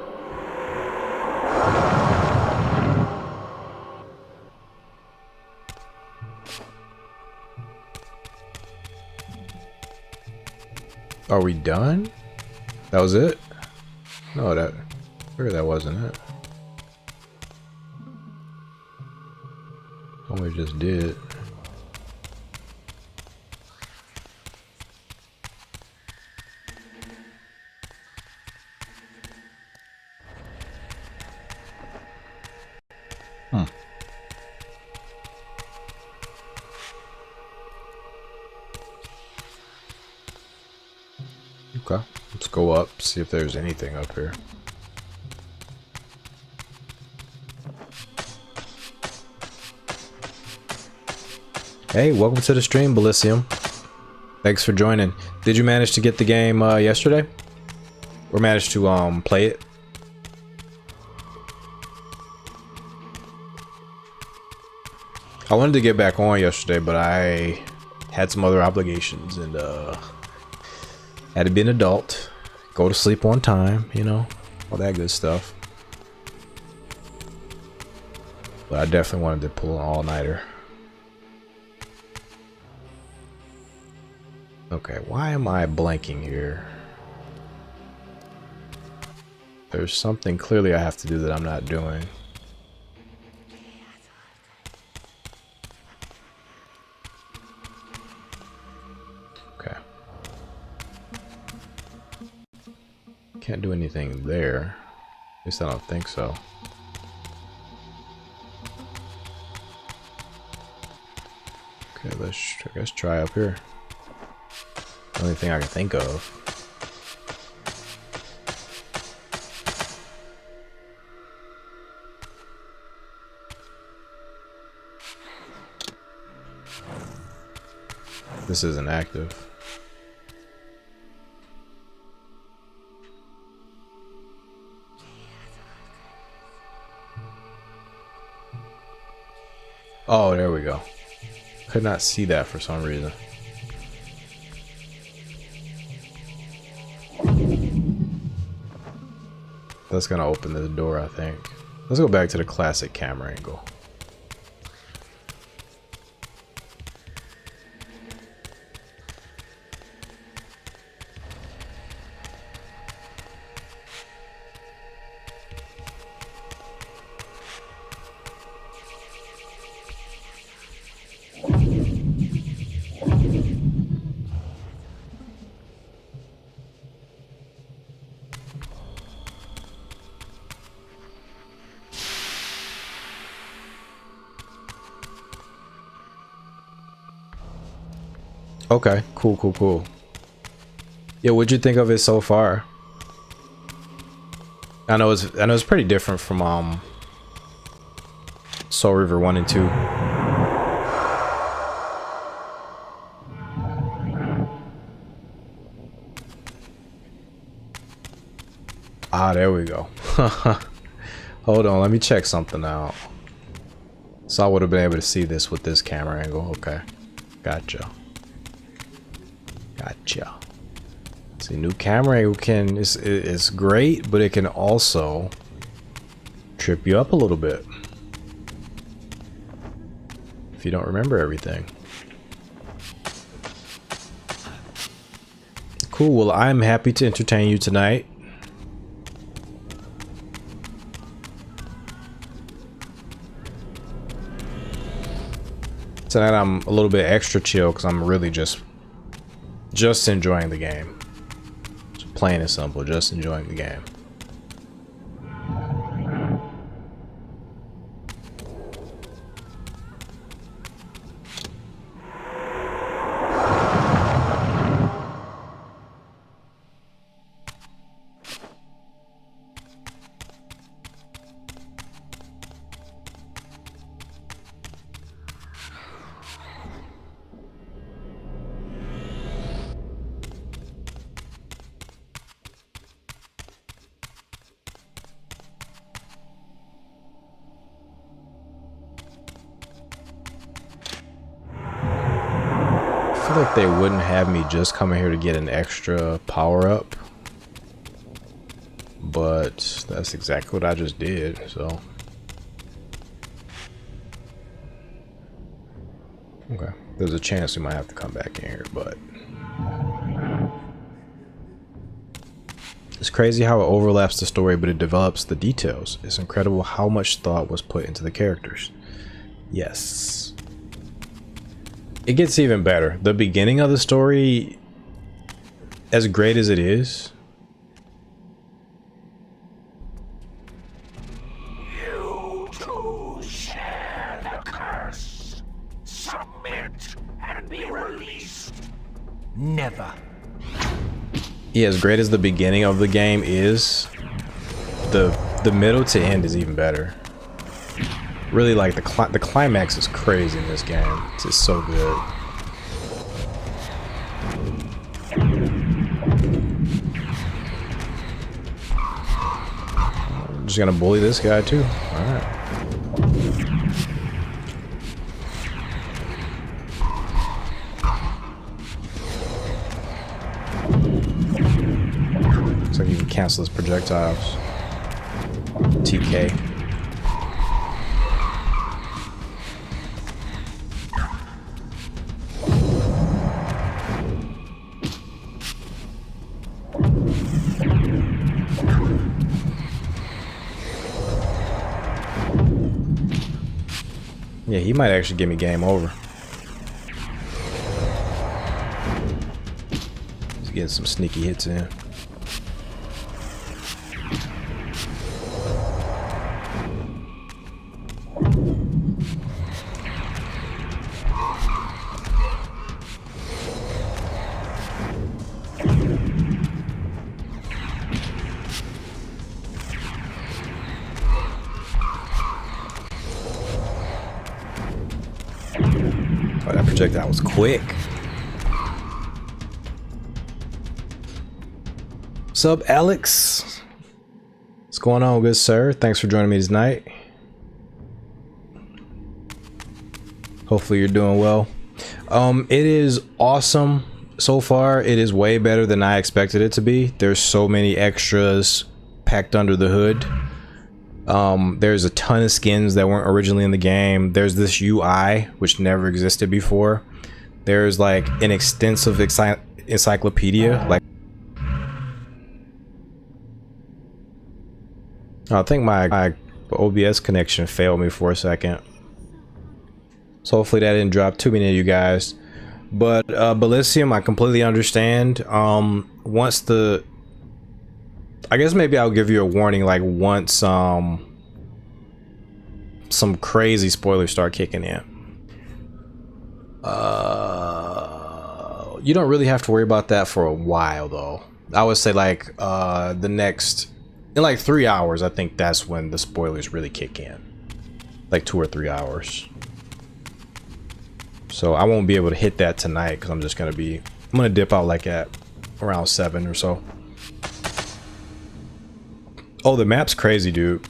Are we done? That was it? No, that... Figured that wasn't it. Oh, we just did. Okay, let's go up, see if there's anything up here. Hey, welcome to the stream, Bellisium. Thanks for joining. Did you manage to get the game yesterday? Or manage to play it? I wanted to get back on yesterday, but I had some other obligations and had to be an adult, go to sleep on time, you know, all that good stuff. But I definitely wanted to pull an all-nighter. Okay, why am I blanking here? There's something clearly I have to do that I'm not doing. Okay. Can't do anything there. At least I don't think so. Okay, let's try up here. Only thing I can think of. This isn't active. Oh, there we go. Could not see that for some reason. That's gonna open the door, I think. Let's go back to the classic camera angle. Okay, cool. Yeah, what'd you think of it so far? I know it's pretty different from Soul Reaver 1 and 2. Ah, there we go. Hold on, let me check something out. So I would have been able to see this with this camera angle. Okay, gotcha. See, new camera angle is great, but it can also trip you up a little bit if you don't remember everything. Cool, well, I'm happy to entertain you tonight. Tonight I'm a little bit extra chill because I'm really just enjoying the game. Just plain and simple, just enjoying the game. feel like they wouldn't have me just coming here to get an extra power up, but that's exactly what I just did. So okay, there's a chance we might have to come back in here, but it's crazy how it overlaps the story, but it develops the details. It's incredible how much thought was put into the characters. Yes. It gets even better. The beginning of the story, as great as it is, You too share the curse. Submit and be released. Never. yeah, as great as the beginning of the game is, the middle to end is even better. Really, like the climax is crazy in this game. It's just so good. I'm just gonna bully this guy too. All right. Looks like you can cancel his projectiles. TK. Yeah, he might actually give me game over. He's getting some sneaky hits in. Oh, that projectile was quick. What's up, Alex? What's going on, good sir? Thanks for joining me tonight. Hopefully you're doing well. It is awesome so far. It is way better than I expected it to be. There's so many extras packed under the hood. There's a ton of skins that weren't originally in the game. There's this UI which never existed before. There's like an extensive encyclopedia. Like, I think my OBS connection failed me for a second, so hopefully that didn't drop too many of you guys. But Bellisium, I completely understand. Once the, I guess maybe I'll give you a warning, like once some crazy spoilers start kicking in. You don't really have to worry about that for a while though. I would say like the next, in like 3 hours, I think that's when the spoilers really kick in. Like 2 or 3 hours. So I won't be able to hit that tonight because I'm gonna dip out like at around 7 or so. Oh, the map's crazy, dude.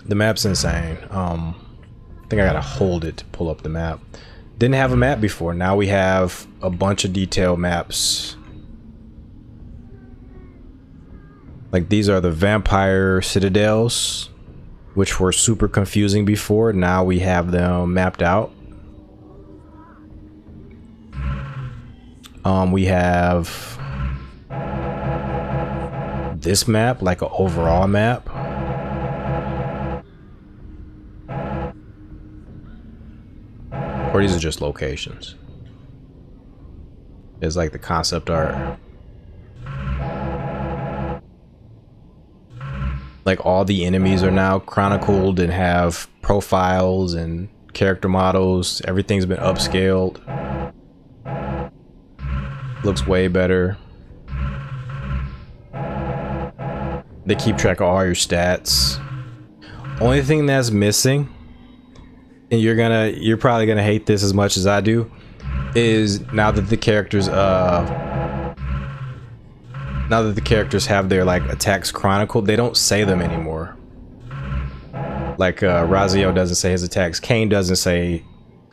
The map's insane. I think I gotta hold it to pull up the map. Didn't have a map before. Now we have a bunch of detailed maps. Like these are the vampire citadels, which were super confusing before. Now we have them mapped out. We have this map, like an overall map. Or these are just locations. It's like the concept art. Like all the enemies are now chronicled and have profiles and character models. Everything's been upscaled. Looks way better. They keep track of all your stats. Only thing that's missing, and you're probably gonna hate this as much as I do, is now that the characters have their like attacks chronicled, they don't say them anymore. Like Raziel doesn't say his attacks, Kain doesn't say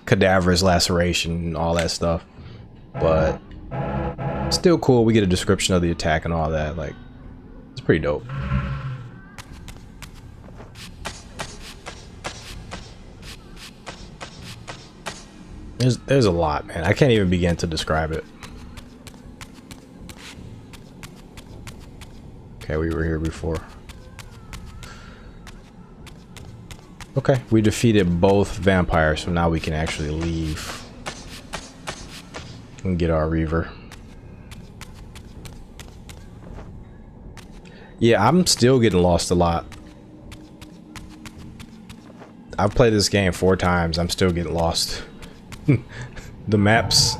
cadaverous laceration and all that stuff. but still cool. We get a description of the attack and all that. Like, it's pretty dope. There's a lot, man. I can't even begin to describe it. Okay, we were here before. Okay, we defeated both vampires, so now we can actually leave and get our Reaver. Yeah, I'm still getting lost a lot. I've played this game 4 times. I'm still getting lost. the map's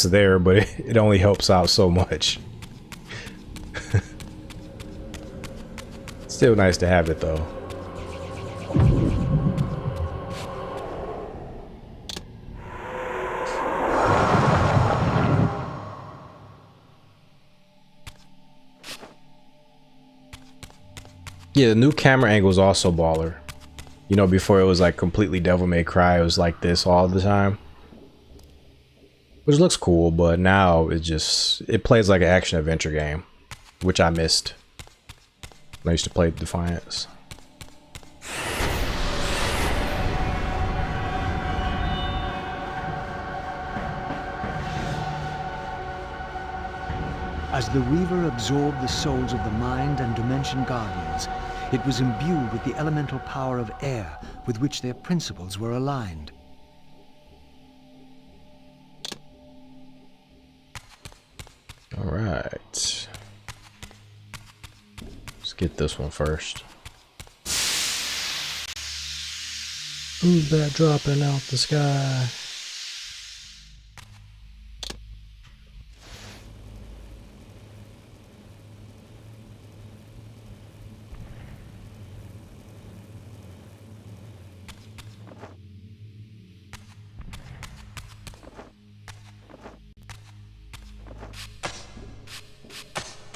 there, but it only helps out so much. Still nice to have it though. Yeah, the new camera angle is also baller. You know, before it was like completely Devil May Cry, it was like this all the time. Which looks cool, but now it plays like an action adventure game, which I missed when I used to play Defiance. As the Reaver absorbed the souls of the Mind and Dimension Guardians, it was imbued with the elemental power of air with which their principles were aligned. All right. Let's get this one first. Who's that dropping out the sky?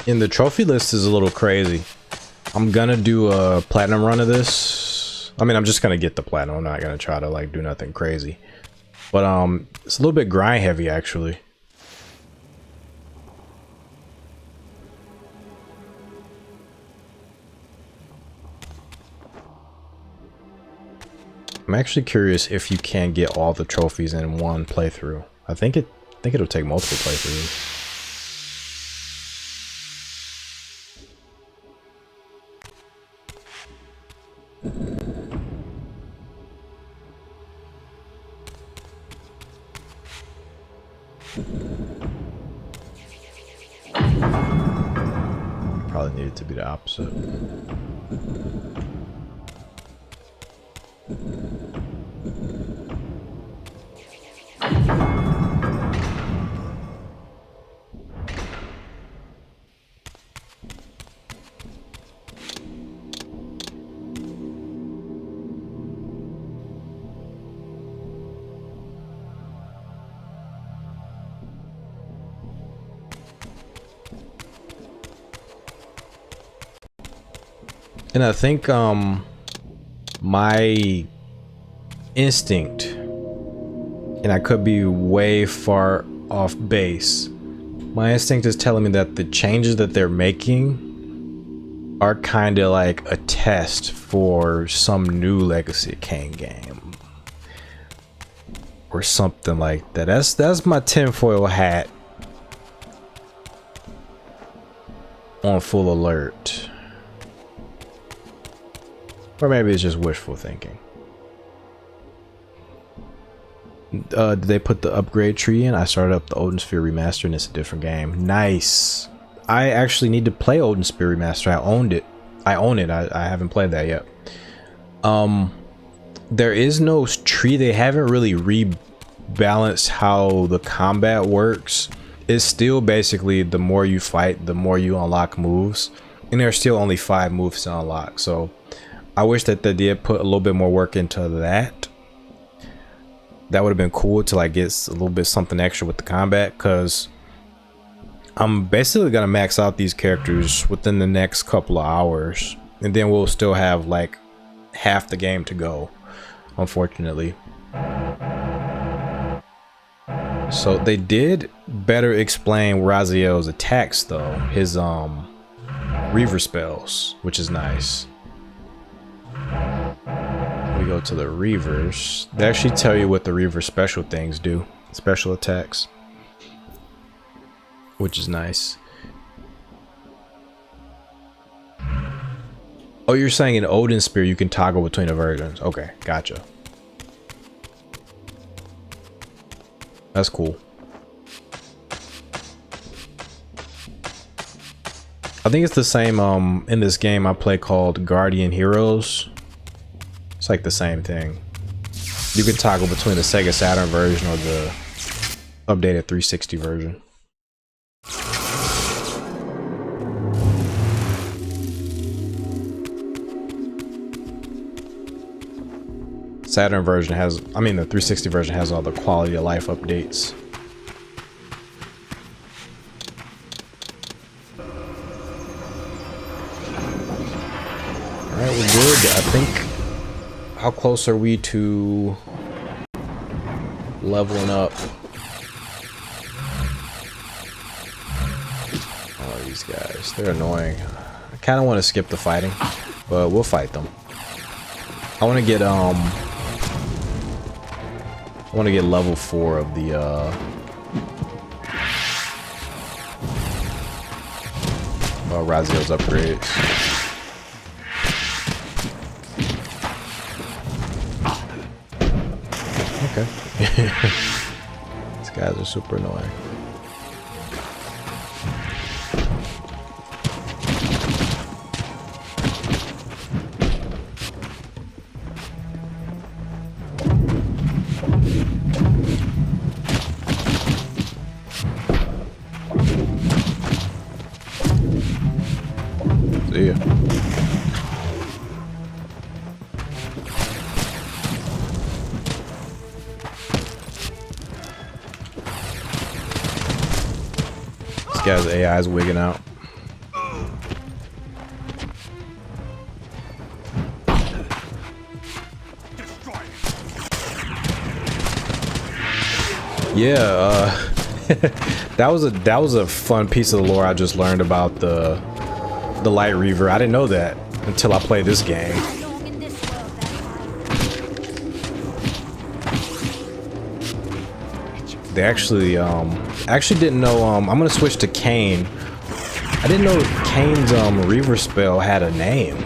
And the trophy list is a little crazy. I'm gonna do a platinum run of this. I mean, I'm just gonna get the platinum. I'm not gonna try to like do nothing crazy. But it's a little bit grind heavy actually. I'm actually curious if you can get all the trophies in one playthrough. I think it'll take multiple playthroughs. Probably needed to be the opposite. And I think my instinct, and I could be way far off base, my instinct is telling me that the changes that they're making are kind of like a test for some new Legacy of Kain game or something like that. That's my tinfoil hat on full alert. Or maybe it's just wishful thinking. Did they put the upgrade tree in? I started up the Odinsphere Remaster and it's a different game. Nice. I actually need to play Odinsphere Remaster. I own it. I haven't played that yet. There is no tree. They haven't really rebalanced how the combat works. It's still basically the more you fight, the more you unlock moves. And there's still only 5 moves to unlock. So I wish that they did put a little bit more work into that. That would have been cool to like get a little bit something extra with the combat, because I'm basically gonna max out these characters within the next couple of hours, and then we'll still have like half the game to go, unfortunately. So they did better explain Raziel's attacks though, his Reaver spells, which is nice. We go to the Reavers. They actually tell you what the Reaver special things do, special attacks, which is nice. Oh, you're saying in Odin's Spear you can toggle between the versions. Okay, gotcha. That's cool. I think it's the same in this game I play called Guardian Heroes. It's like the same thing. You can toggle between the Sega Saturn version or the updated 360 version. Saturn version has, the 360 version has all the quality of life updates. Alright, we're good. I think, how close are we to leveling up? Oh, these guys, they're annoying. I kind of want to skip the fighting, but we'll fight them. I want to get level 4 of the Raziel's upgrades. Okay. These guys are super annoying. See ya. This guy's AI is wigging out. Yeah, that was a fun piece of the lore I just learned about the Light Reaver. I didn't know that until I played this game. They actually didn't know. I'm gonna switch to Kain. I didn't know Kain's Reaver spell had a name.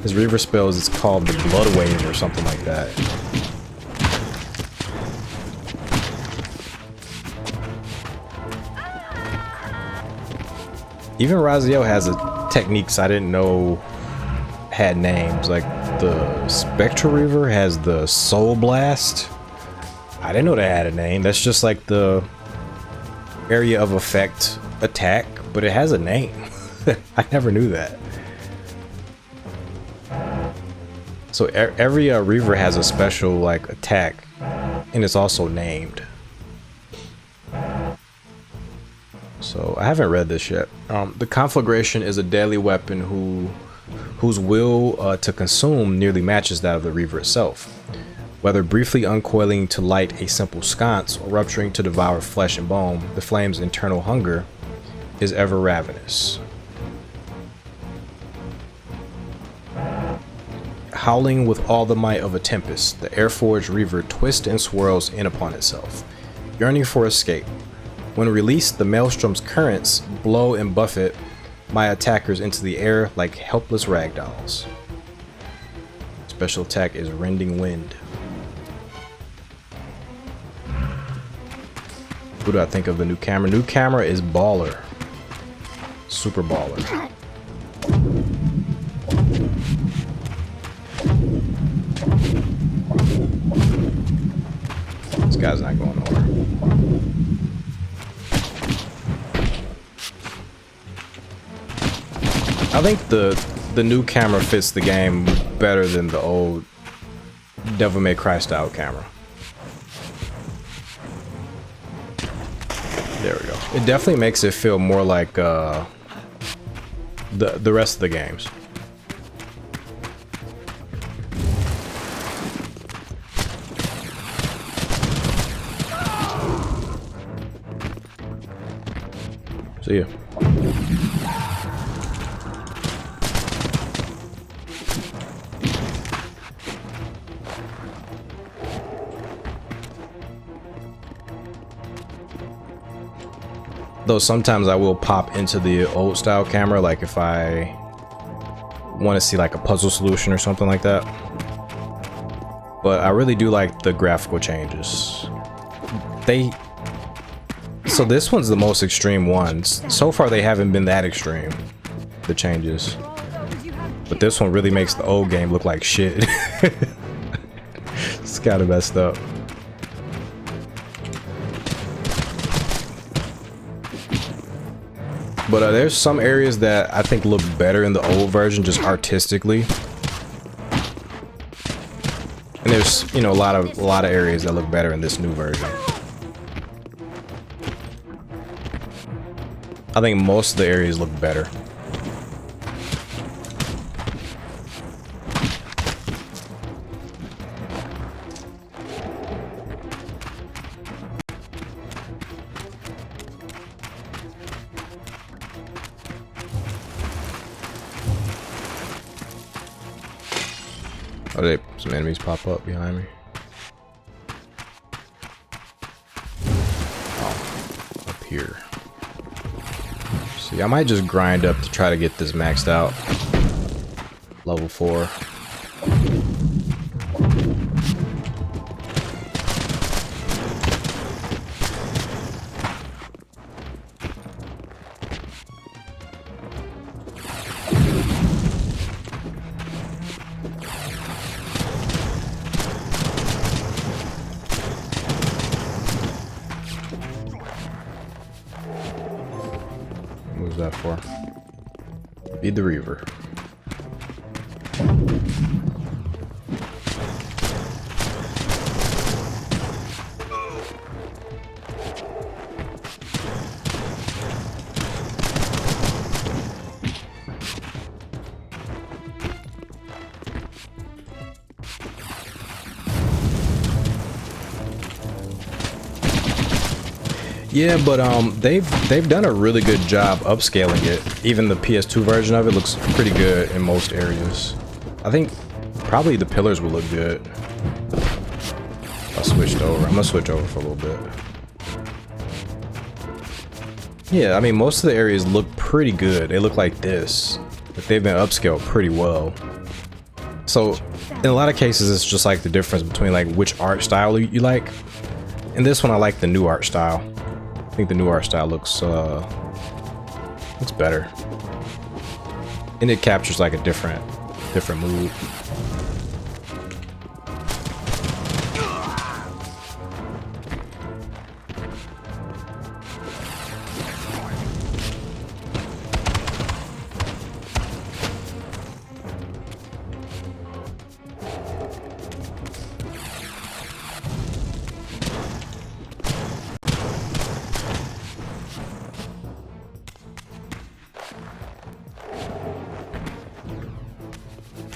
His Reaver spell is called the Blood Wave or something like that. Even Raziel has techniques I didn't know had names. Like the Spectral Reaver has the Soul Blast. I didn't know they had a name. That's just like the area of effect attack, but it has a name. I never knew that. So every Reaver has a special like attack, and it's also named. So I haven't read this yet. The Conflagration is a deadly weapon whose will to consume nearly matches that of the Reaver itself. Whether briefly uncoiling to light a simple sconce or rupturing to devour flesh and bone, the flame's internal hunger is ever ravenous. Howling with all the might of a tempest, the air-forged Reaver twists and swirls in upon itself, yearning for escape. When released, the maelstrom's currents blow and buffet my attackers into the air like helpless ragdolls. Special attack is Rending Wind. What do I think of the new camera? New camera is baller. Super baller. This guy's not going nowhere. I think the new camera fits the game better than the old Devil May Cry style camera. There we go. It definitely makes it feel more like the rest of the games. See ya. Though sometimes I will pop into the old style camera, like if I want to see like a puzzle solution or something like that. But I really do like the graphical changes. So this one's the most extreme one. So far they haven't been that extreme, the changes. But this one really makes the old game look like shit. It's kind of messed up. But there's some areas that I think look better in the old version, just artistically. And there's, you know, a lot of areas that look better in this new version. I think most of the areas look better. Oh, some enemies pop up behind me. Oh, up here. See, I might just grind up to try to get this maxed out. Level 4. What was that for? Feed the Reaver. Yeah, but they've done a really good job upscaling it. Even the PS2 version of it looks pretty good in most areas. I think probably the pillars will look good. I switched over. I'm gonna switch over for a little bit. Yeah, I mean most of the areas look pretty good. They look like this, but they've been upscaled pretty well. So in a lot of cases, it's just like the difference between like which art style you like. In this one, I like the new art style. I think the new art style looks better, and it captures like a different mood.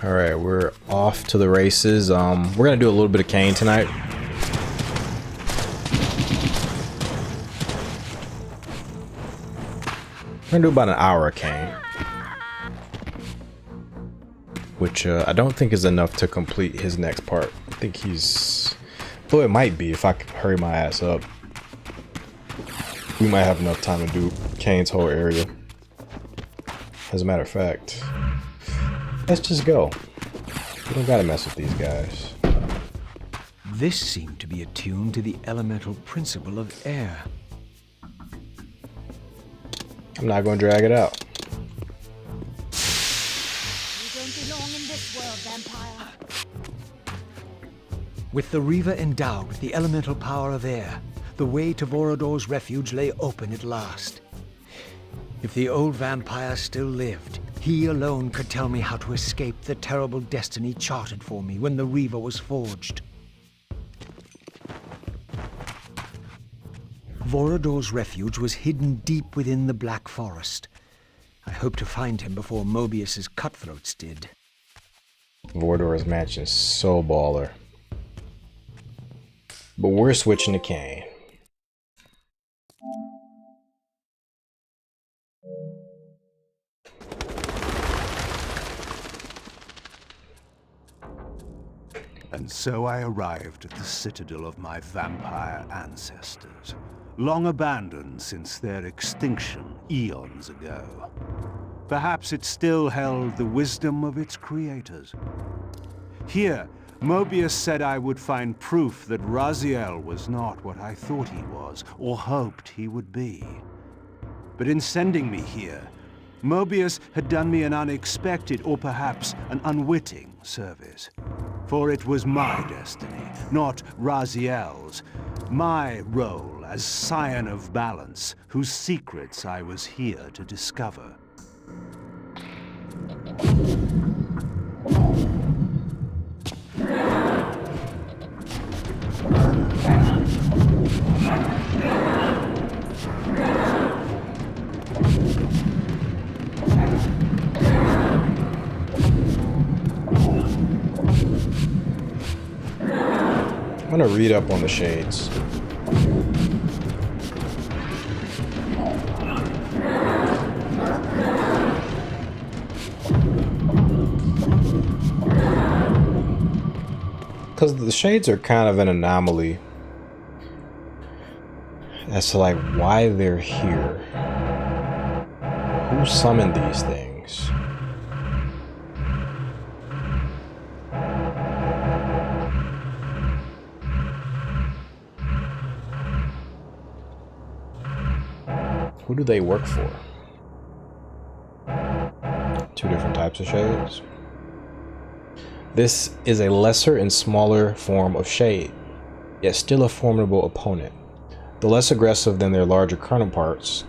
All right, we're off to the races. We're gonna do a little bit of Kain tonight. We're gonna do about an hour of Kain, which I don't think is enough to complete his next part. I think he's, well, it might be if I could hurry my ass up. We might have enough time to do Kain's whole area. As a matter of fact, let's just go. We don't gotta mess with these guys. This seemed to be attuned to the elemental principle of air. I'm not gonna drag it out. You don't belong in this world, vampire. With the Reaver endowed with the elemental power of air, the way to Vorador's refuge lay open at last. If the old vampire still lived, he alone could tell me how to escape the terrible destiny charted for me when the Reaver was forged. Vorador's refuge was hidden deep within the Black Forest. I hope to find him before Mobius's cutthroats did. Vorador's match is so baller. But we're switching to Kain. And so I arrived at the citadel of my vampire ancestors, long abandoned since their extinction eons ago. Perhaps it still held the wisdom of its creators. Here, Mobius said I would find proof that Raziel was not what I thought he was, or hoped he would be. But in sending me here, Mobius had done me an unexpected, or perhaps an unwitting, service. For it was my destiny, not Raziel's, my role as Scion of Balance, whose secrets I was here to discover. I'm gonna read up on the shades. Because the shades are kind of an anomaly as to like why they're here. Who summoned these things? Who do they work for? Two different types of shades. This is a lesser and smaller form of shade, yet still a formidable opponent. Though less aggressive than their larger counterparts,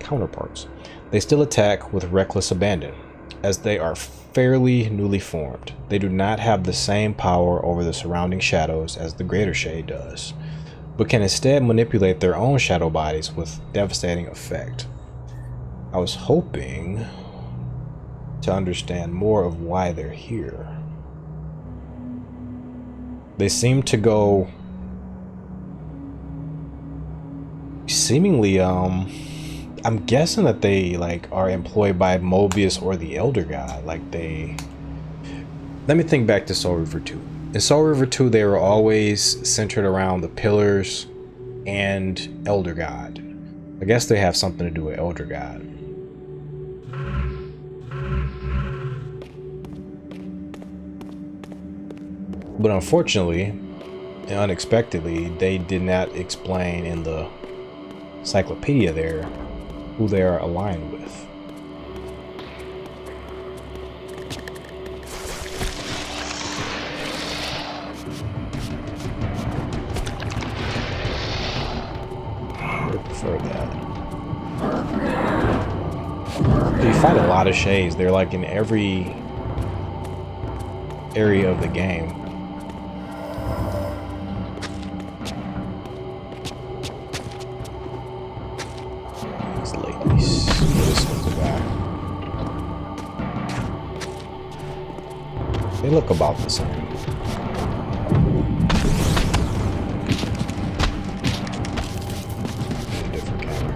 they still attack with reckless abandon, as they are fairly newly formed. They do not have the same power over the surrounding shadows as the greater shade does, but can instead manipulate their own shadow bodies with devastating effect. I was hoping to understand more of why they're here. They seem to go seemingly I'm guessing that they like are employed by Mobius or the Elder God. Like they, let me think back to Soul Reaver 2. In Soul Reaver 2 they were always centered around the pillars and Elder God. I guess they have something to do with Elder God. But unfortunately and unexpectedly, they did not explain in the encyclopedia there who they are aligned with. I would prefer that. You fight a lot of shades. They're like in every area of the game. They look about the same. Different camera.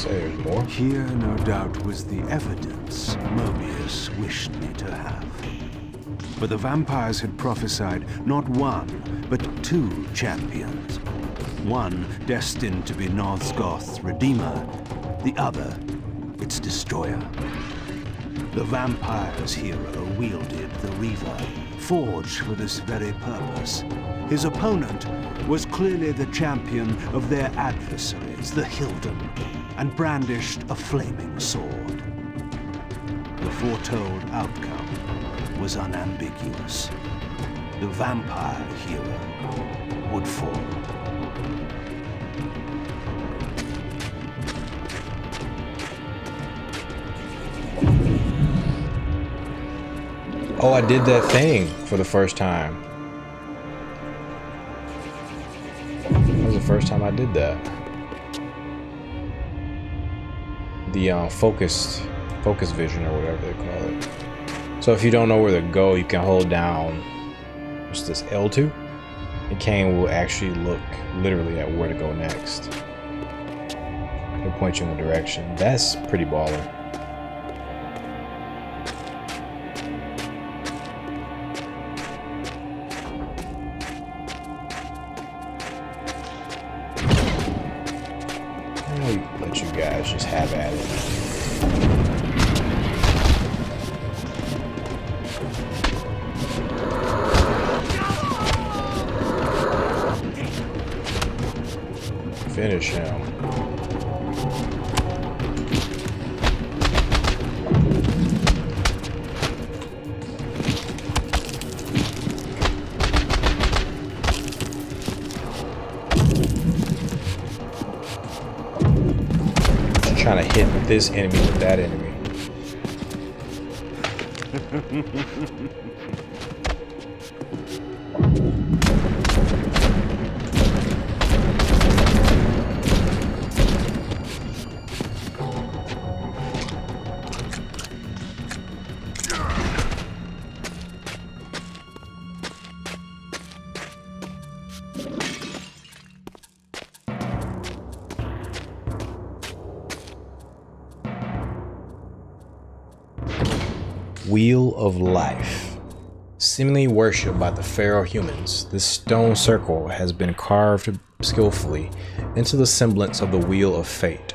Say there's more. Here, no doubt, was the evidence Mobius wished me to have. For the vampires had prophesied not one, but two champions. One destined to be Nosgoth's redeemer, the other its destroyer. The vampire's hero wielded the Reaver, forged for this very purpose. His opponent was clearly the champion of their adversaries, the Hilden, and brandished a flaming sword. The foretold outcome was unambiguous. The vampire hero would fall. Oh, I did that thing for the first time. That was the first time I did that. The focus vision or whatever they call it. So if you don't know where to go, you can hold down what's this, L2, and Kain will actually look literally at where to go next. It'll point you in a direction. That's pretty baller. Let you guys just have at it. Finish him. Trying to hit this enemy with that enemy. Wheel of Life. Seemingly worshipped by the feral humans, this stone circle has been carved skillfully into the semblance of the Wheel of Fate.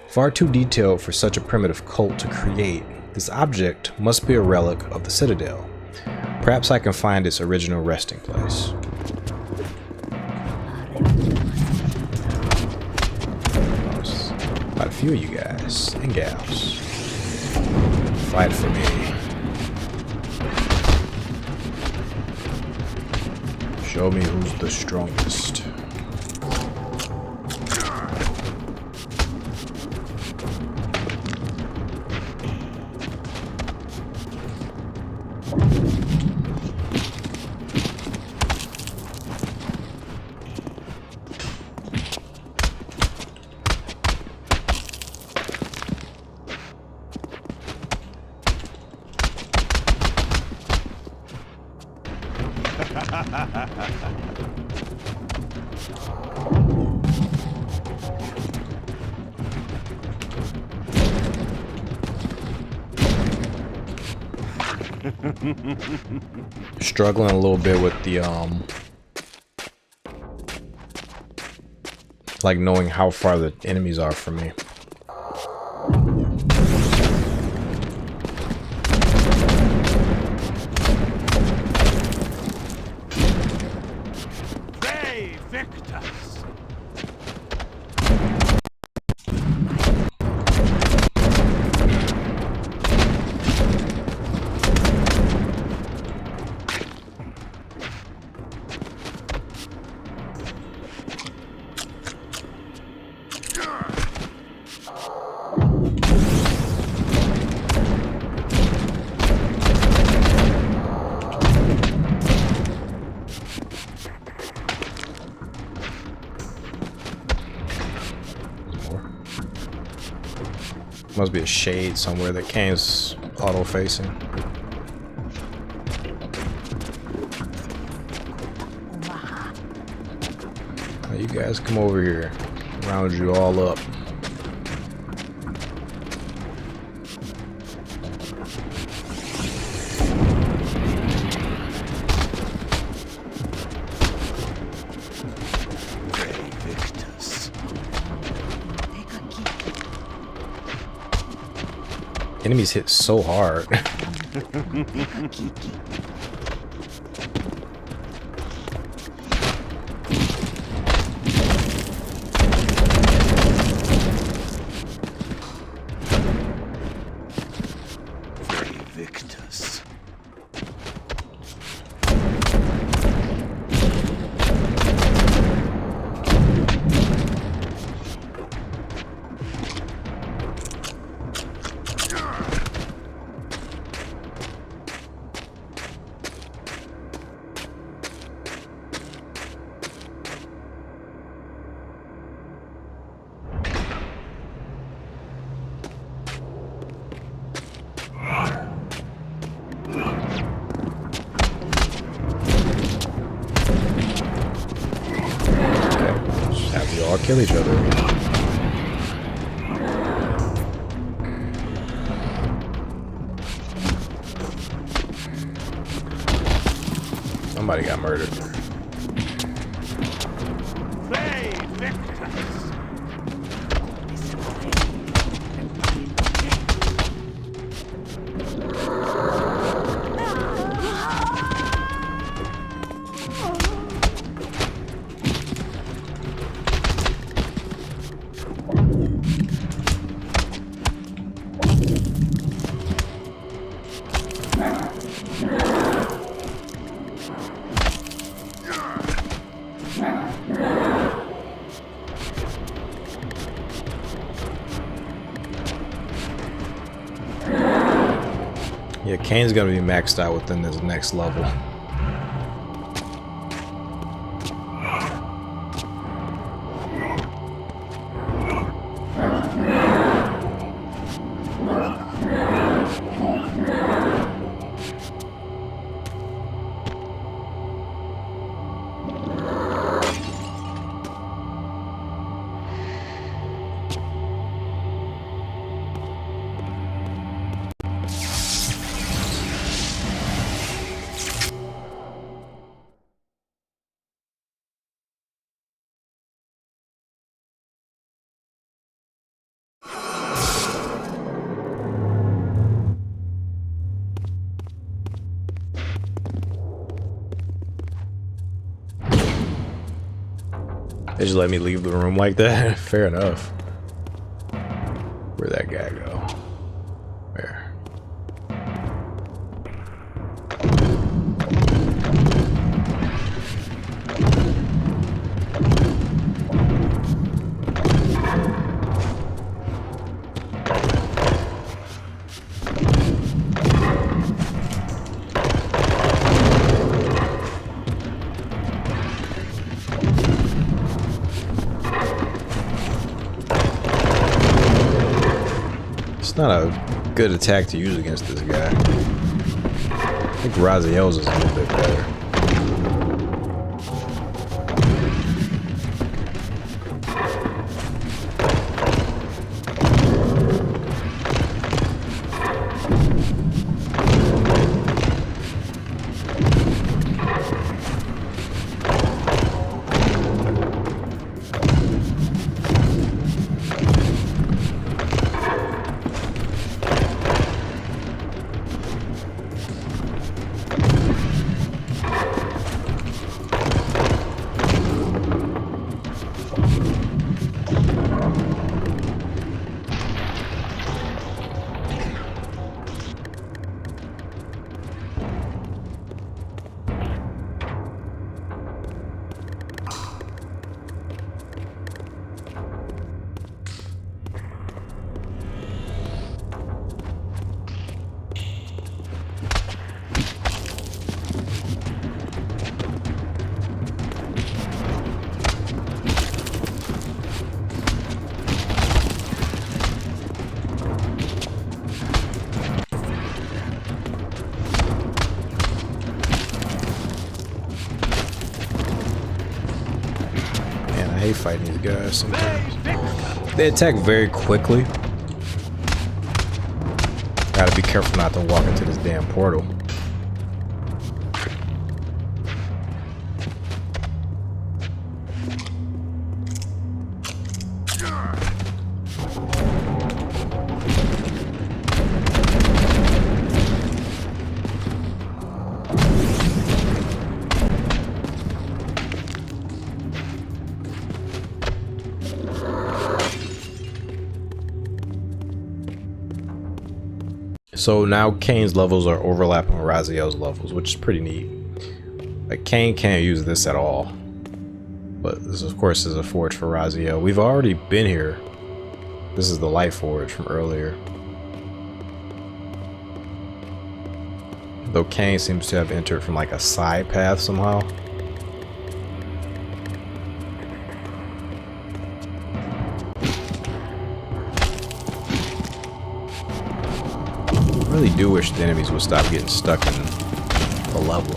Far too detailed for such a primitive cult to create, this object must be a relic of the Citadel. Perhaps I can find its original resting place. Quite a few of you guys and gals. Fight for me. Show me who's the strongest. Struggling a little bit with the like knowing how far the enemies are from me. They victors. Must be a shade somewhere that Kain's auto-facing. Now you guys come over here. Round you all up. Enemies hit so hard. Victus. Have you all kill each other. Somebody got murdered. Play victors. Yeah, Kain's gonna be maxed out within this next level. They just let me leave the room like that. Fair enough. Where'd that guy go? Where? Not a good attack to use against this guy. I think Raziel's is a little bit better. I hate fighting these guys sometimes. They attack very quickly. Gotta be careful not to walk into this damn portal. So now Kain's levels are overlapping with Raziel's levels, which is pretty neat. Like Kain can't use this at all, but this of course is a forge for Raziel. We've already been here. This is the light forge from earlier. Though Kain seems to have entered from like a side path somehow. I really do wish the enemies would stop getting stuck in the level.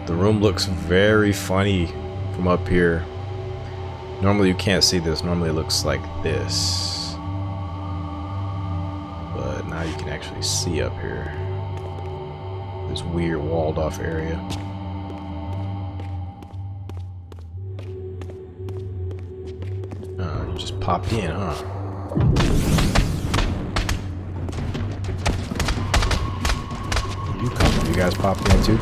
The room looks very funny from up here. Normally you can't see this. Normally it looks like this. But now you can actually see up here. This weird walled off area. You just popped in, huh? You guys popped in too?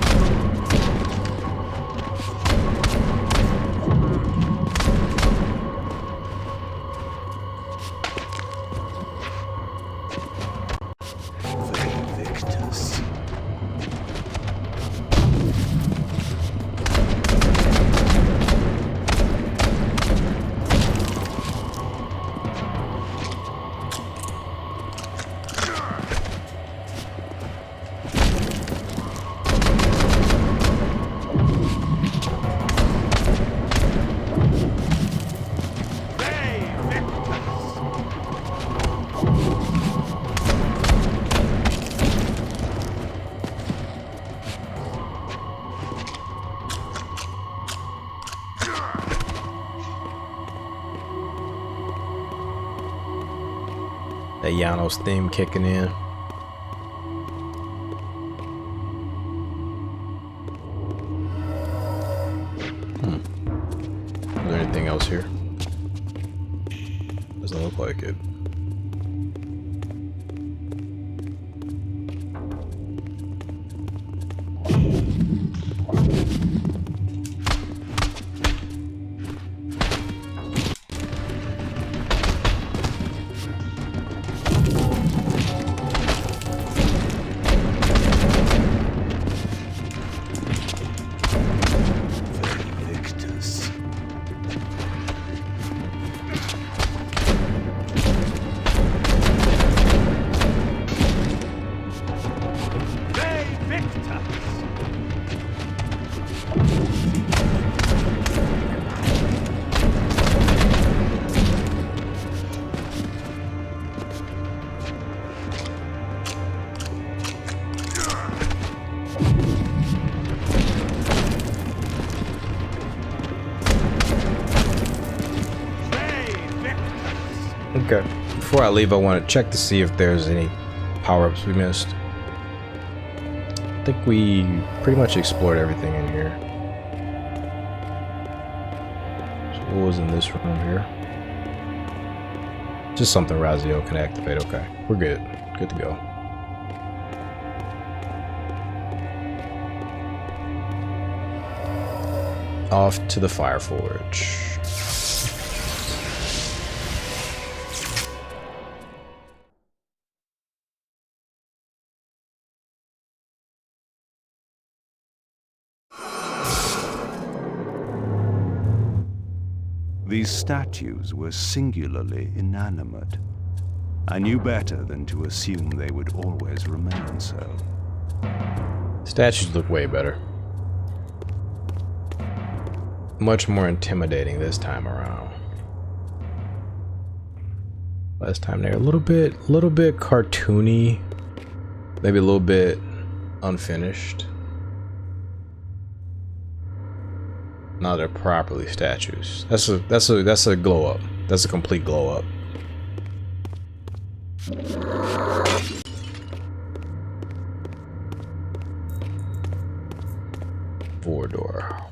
That Janos theme kicking in. Is there anything else here? Doesn't look like it. Okay, before I leave, I want to check to see if there's any power-ups we missed. I think we pretty much explored everything in here. So what was in this room here? Just something Raziel can activate. Okay, we're good. Good to go. Off to the Fire Forge. These statues were singularly inanimate. I knew better than to assume they would always remain so. Statues look way better. Much more intimidating this time around. Last time they're a little bit cartoony, maybe a little bit unfinished. Now they're properly statues. That's a glow up. That's a complete glow up. Four door.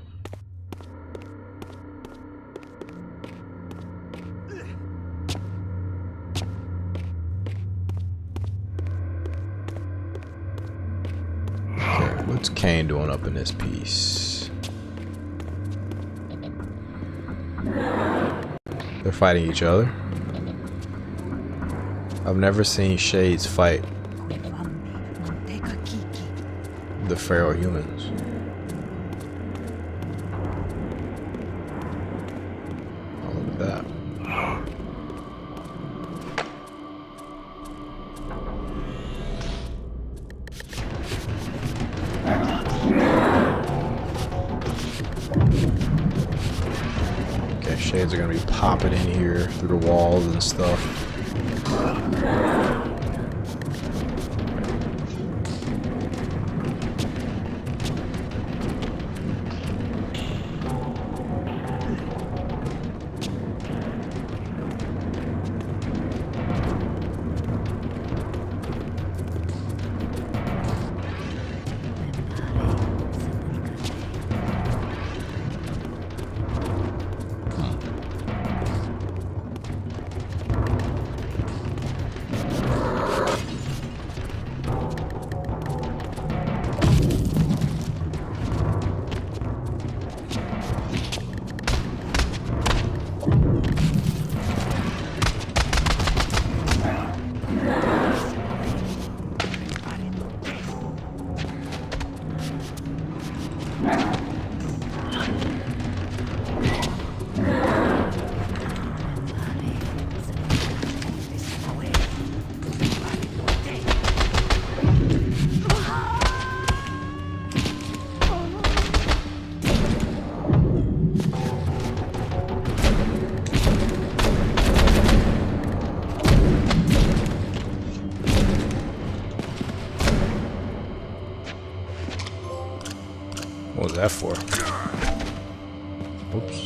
What's Kain doing up in this piece? They're fighting each other. I've never seen shades fight the feral humans. Oh, look at that. Okay, shades are gonna be popping in here through the walls and stuff. What was that for? Oops.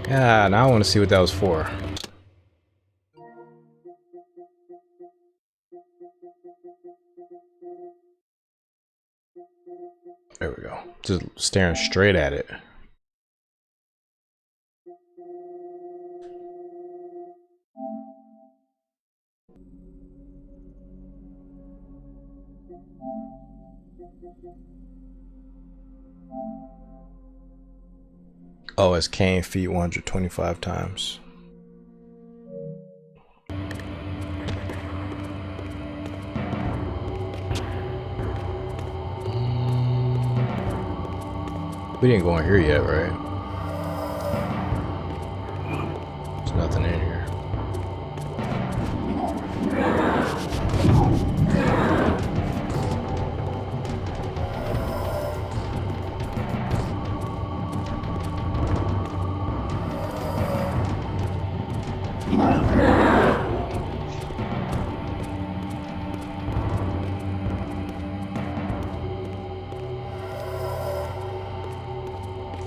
Yeah, now I want to see what that was for. There we go. Just staring straight at it. Oh, it's Kain feet 125 times. We didn't go in here yet, right? There's nothing in here.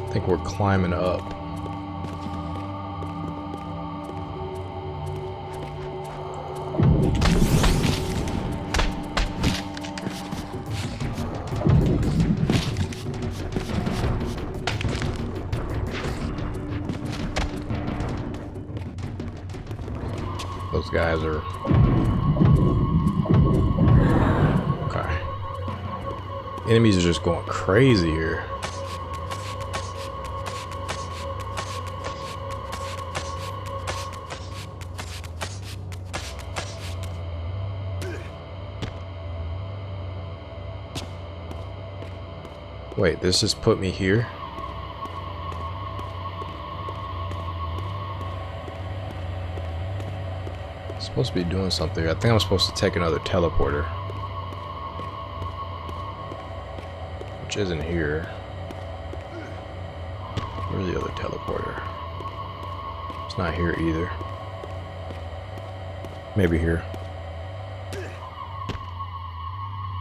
I think we're climbing up. Those guys are... Okay. Enemies are just going crazy here. Wait, this just put me here? I'm supposed to be doing something. I think I'm supposed to take another teleporter. Which isn't here. Where's the other teleporter? It's not here either. Maybe here.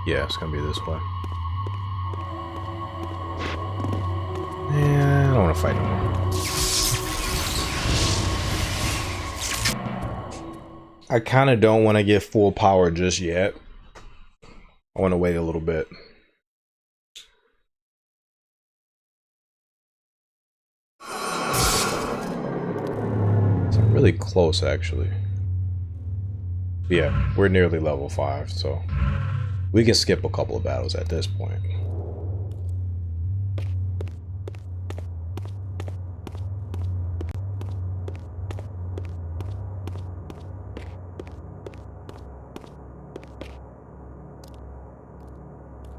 Yeah, it's gonna be this way. Yeah, I don't want to fight no more. I kind of don't want to get full power just yet. I want to wait a little bit. So I'm really close, actually. Yeah, we're nearly level 5, so We can skip a couple of battles at this point.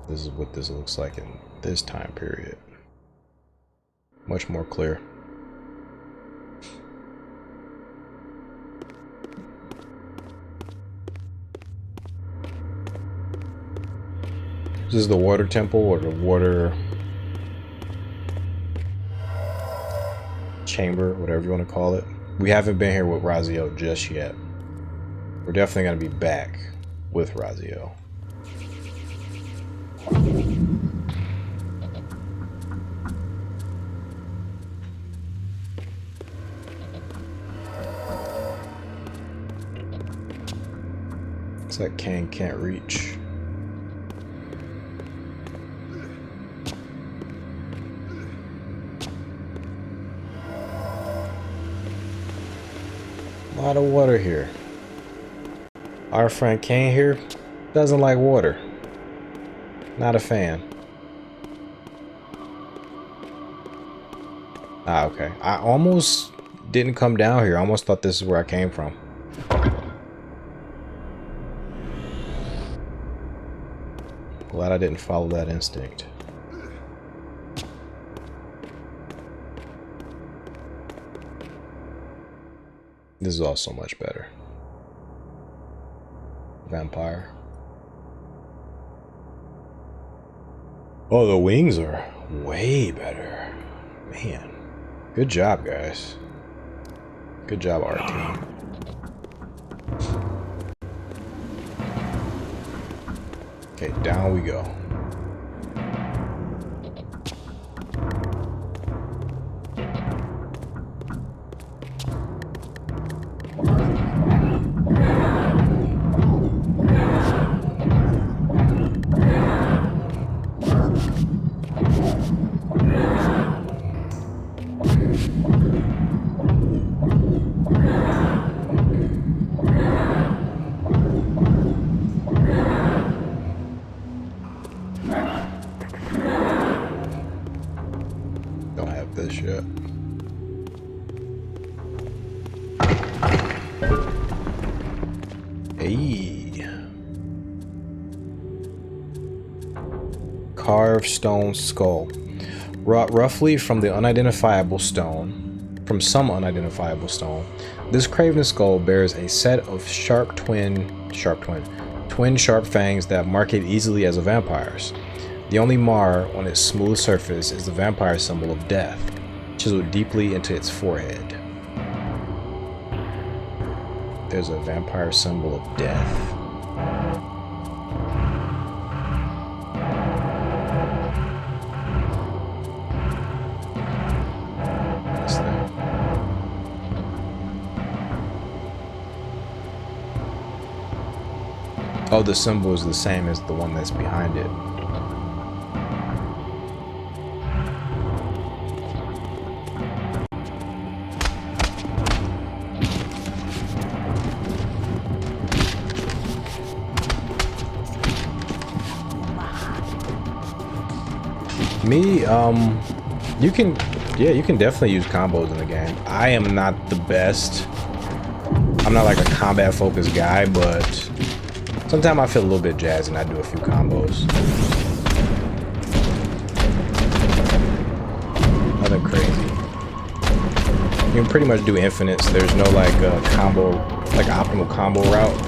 This is what this looks like in this time period. Much more clear. This is the water temple, or the water chamber, whatever you want to call it. We haven't been here with Raziel just yet. We're definitely going to be back with Raziel. Looks like Kain can't reach. A lot of water here. Our friend Kain here doesn't like water. Not a fan. Ah, okay. I almost didn't come down here. I almost thought this is where I came from. Glad I didn't follow that instinct. This is also much better. Vampire. Oh, the wings are way better. Man. Good job, guys. Good job, art team. Okay, down we go. Carved stone skull, wrought roughly from some unidentifiable stone. This craven skull bears a set of twin sharp fangs that mark it easily as a vampire's. The only mar on its smooth surface is the vampire symbol of death, chiseled deeply into its forehead. There's a vampire symbol of death. Oh, the symbol is the same as the one that's behind it. Me, you can definitely use combos in the game. I am not the best. I'm not like a combat focused guy, but sometimes I feel a little bit jazzed and I do a few combos. Nothing crazy. You can pretty much do infinites. There's no like combo, like optimal combo route.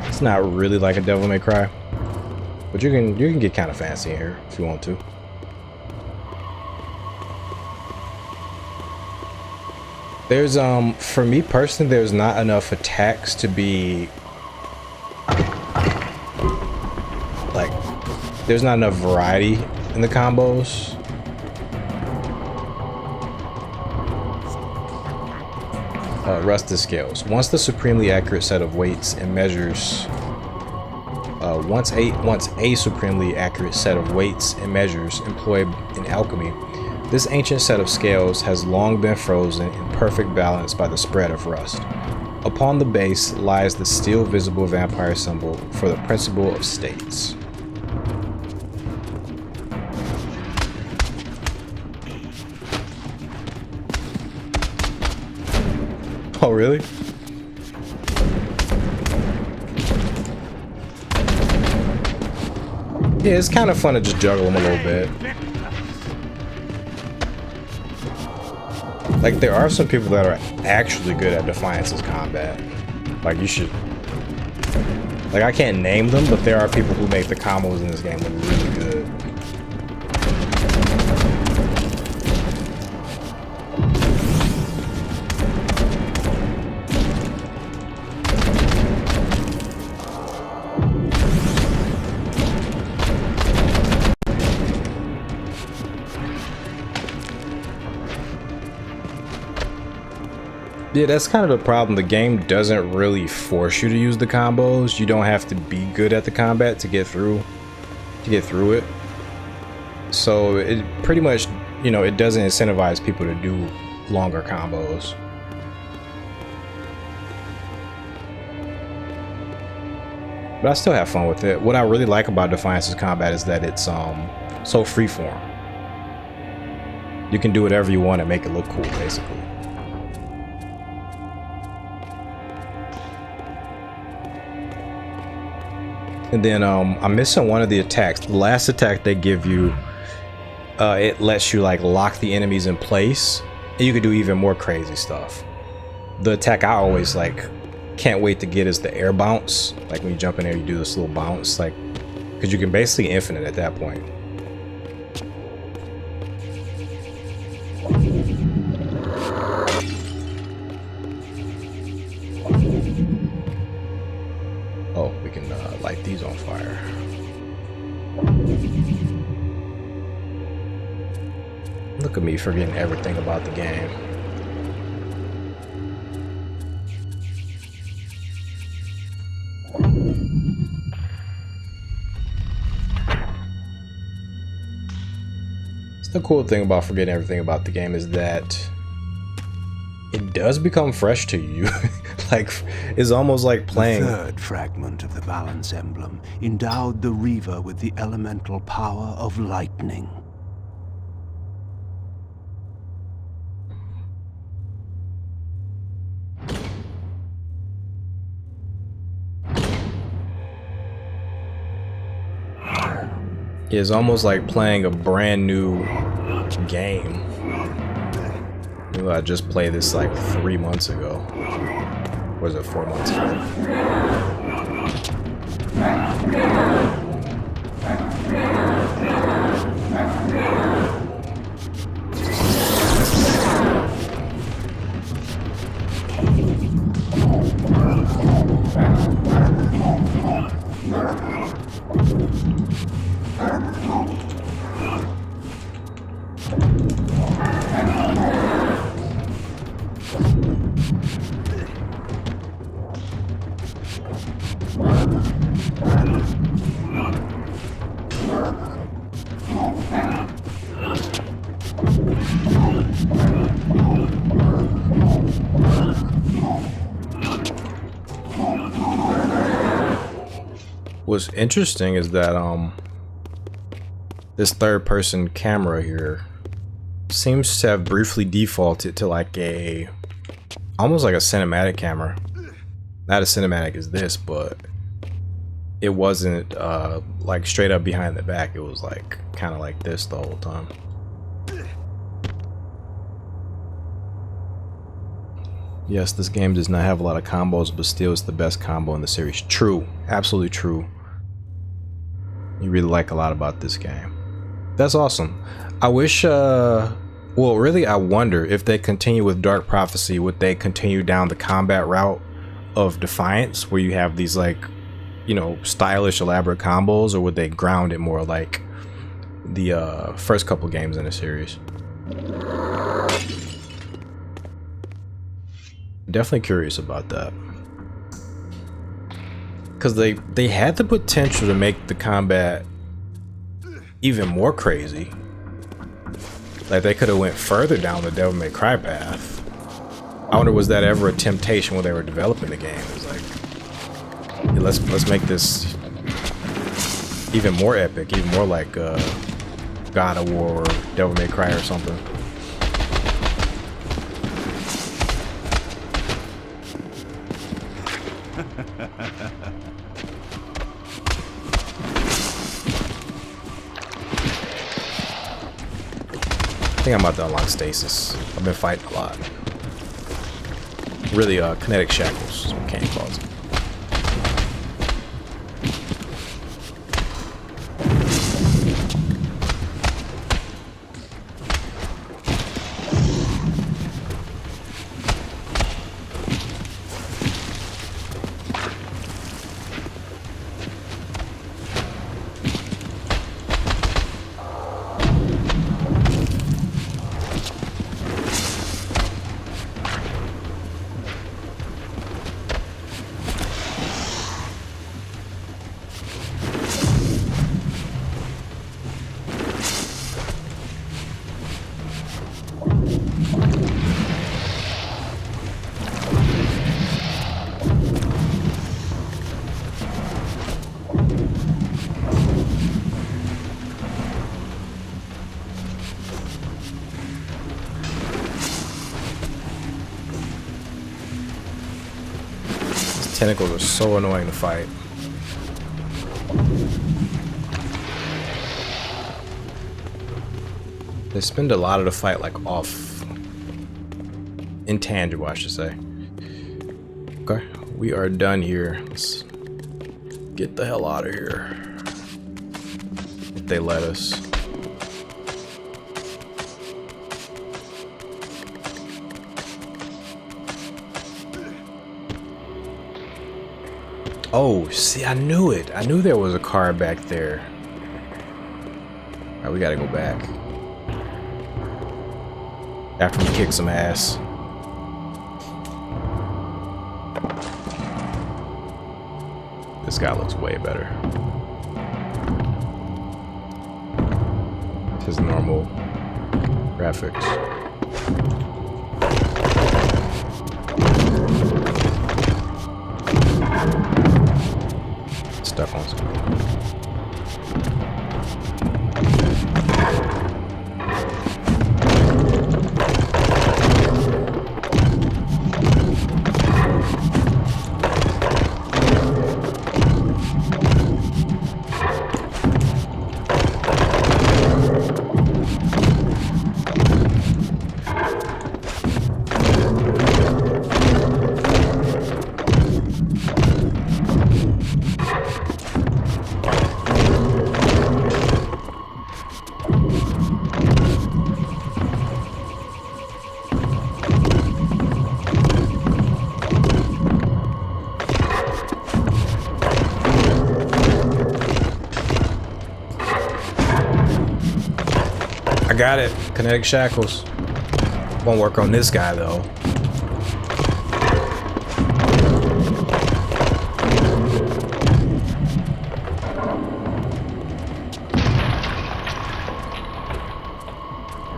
It's not really like a Devil May Cry, but you can get kind of fancy in here if you want to. There's for me personally, there's not enough attacks to be like, there's not enough variety in the combos. Rusted scales. Once the supremely accurate set of weights and measures once a supremely accurate set of weights and measures employed in alchemy This ancient set of scales has long been frozen in perfect balance by the spread of rust. Upon the base lies the still visible vampire symbol for the principle of states. Oh, really? Yeah, it's kind of fun to just juggle them a little bit. Like, there are some people that are actually good at Defiance's combat. Like, you should... Like, I can't name them, but there are people who make the combos in this game look really good. Yeah, that's kind of the problem. The game doesn't really force you to use the combos. You don't have to be good at the combat to get through it. So it pretty much, you know, it doesn't incentivize people to do longer combos. But I still have fun with it. What I really like about Defiance's combat is that it's so freeform. You can do whatever you want and make it look cool, basically. And then I'm missing one of the attacks. The last attack they give you, it lets you like lock the enemies in place, and you can do even more crazy stuff. The attack I always like can't wait to get is the air bounce. Like when you jump in there, you do this little bounce, like, because you can basically infinite at that point. Oh, we can light these on fire. Look at me forgetting everything about the game. The cool thing about forgetting everything about the game is that it does become fresh to you. Like, it's almost like playing. The third fragment of the balance emblem endowed the Reaver with the elemental power of lightning. It's almost like playing a brand new game. You know, I just played this like 3 months ago. Or was it 4 months ago? What's interesting is that this third person camera here seems to have briefly defaulted to like a almost like a cinematic camera. Not as cinematic as this, but it wasn't like straight up behind the back. It was like kind of like this the whole time. Yes, this game does not have a lot of combos, but still it's the best combo in the series. True, absolutely true. You really like a lot about this game. That's awesome. I wish, well, really, I wonder if they continue with Dark Prophecy, would they continue down the combat route of Defiance, where you have these like, you know, stylish, elaborate combos, or would they ground it more like the first couple games in the series? Definitely curious about that. Because they had the potential to make the combat even more crazy. Like they could have went further down the Devil May Cry path. I wonder, was that ever a temptation when they were developing the game? It was like, yeah, let's make this even more epic, even more like God of War or Devil May Cry or something. I think I'm about to unlock stasis. I've been fighting a lot. Really, kinetic shackles is what Kain calls it. Tentacles are so annoying to fight. They spend a lot of the fight like off intangible, I should say. Okay, we are done here. Let's get the hell out of here. If they let us. Oh, see, I knew it. I knew there was a car back there. Alright, we gotta go back. After we kick some ass. This guy looks way better. His normal graphics. Stuck on something. Got it. Kinetic shackles. Won't work on this guy though.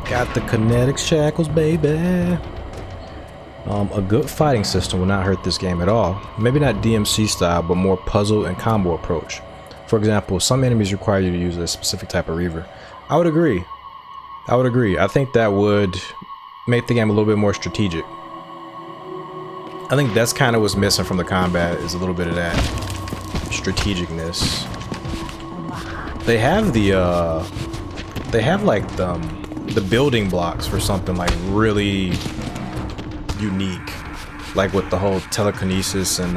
Got the kinetic shackles, baby. A good fighting system will not hurt this game at all. Maybe not DMC style, but more puzzle and combo approach. For example, some enemies require you to use a specific type of Reaver. I would agree. I think that would make the game a little bit more strategic. I think that's kind of what's missing from the combat, is a little bit of that strategicness. They have like the building blocks for something like really unique, like with the whole telekinesis and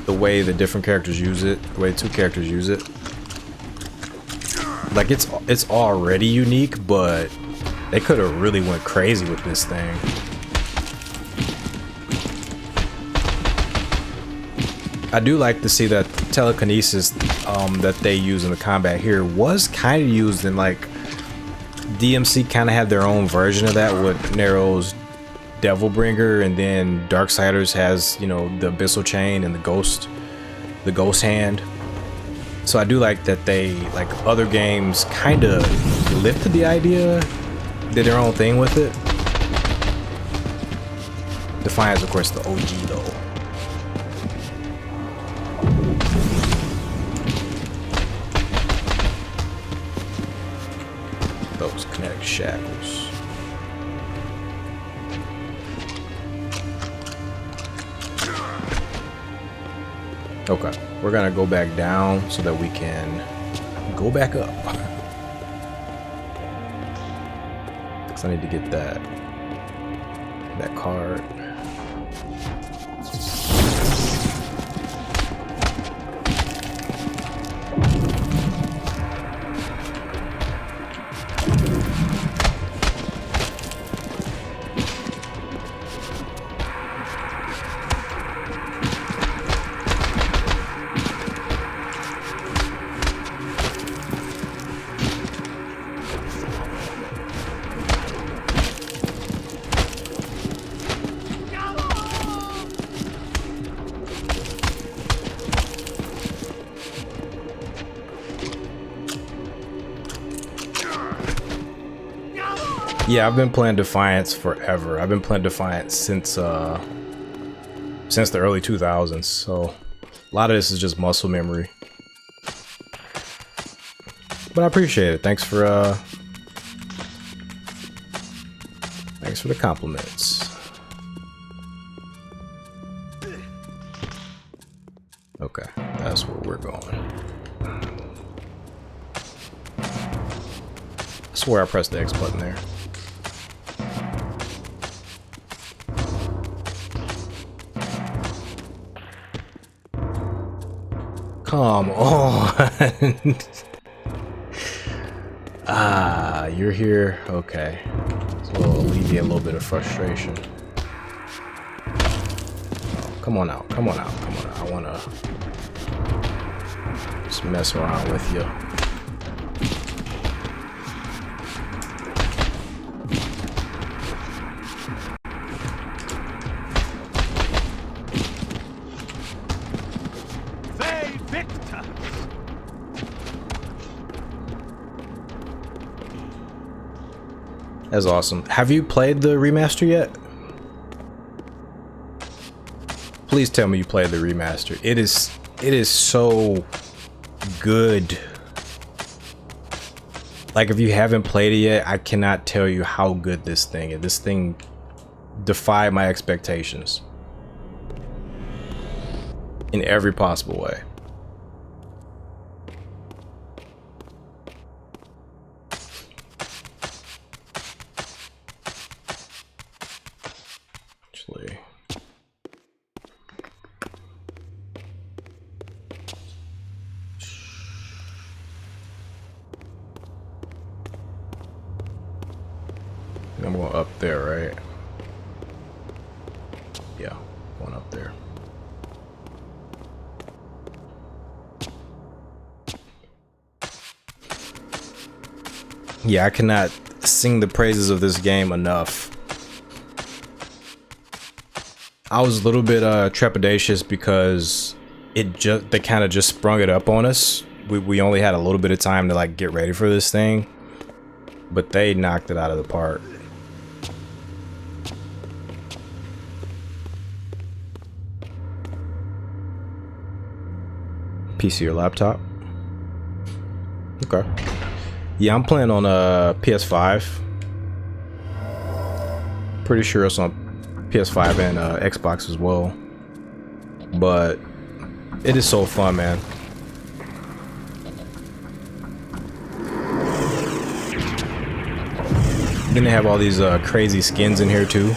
the way the different characters use it, the way two characters use it. Like it's already unique, but they could have really went crazy with this thing. I do like to see that telekinesis that they use in the combat here was kind of used in like DMC. Kind of had their own version of that with Nero's Devilbringer, and then Darksiders has, you know, the Abyssal Chain and the Ghost Hand. So I do like that they, like other games, kind of lifted the idea, did their own thing with it. Defiance, of course, the OG though. Those kinetic shackles. Okay, we're gonna go back down so that we can go back up. Because I need to get that card. Yeah, I've been playing Defiance forever. I've been playing Defiance since the early 2000s, so a lot of this is just muscle memory. But I appreciate it. Thanks for the compliments. Okay, that's where we're going. I swear I pressed the X button there. Come on. Ah, you're here. Okay. So we'll alleviate a little bit of frustration. Oh, come on out. Come on out. Come on out. I want to just mess around with you. That's awesome. Have you played the remaster yet? Please tell me you played the remaster. It is so good. Like, if you haven't played it yet, I cannot tell you how good this thing is. This thing defied my expectations in every possible way. I'm going up there, right? Yeah, going up there. Yeah, I cannot sing the praises of this game enough. I was a little bit trepidatious because they kind of just sprung it up on us. We only had a little bit of time to like get ready for this thing, but they knocked it out of the park. PC or laptop? Okay. Yeah, I'm playing on a PS5. Pretty sure it's on PS5 and Xbox as well. But it is so fun, man. Then they have all these crazy skins in here too.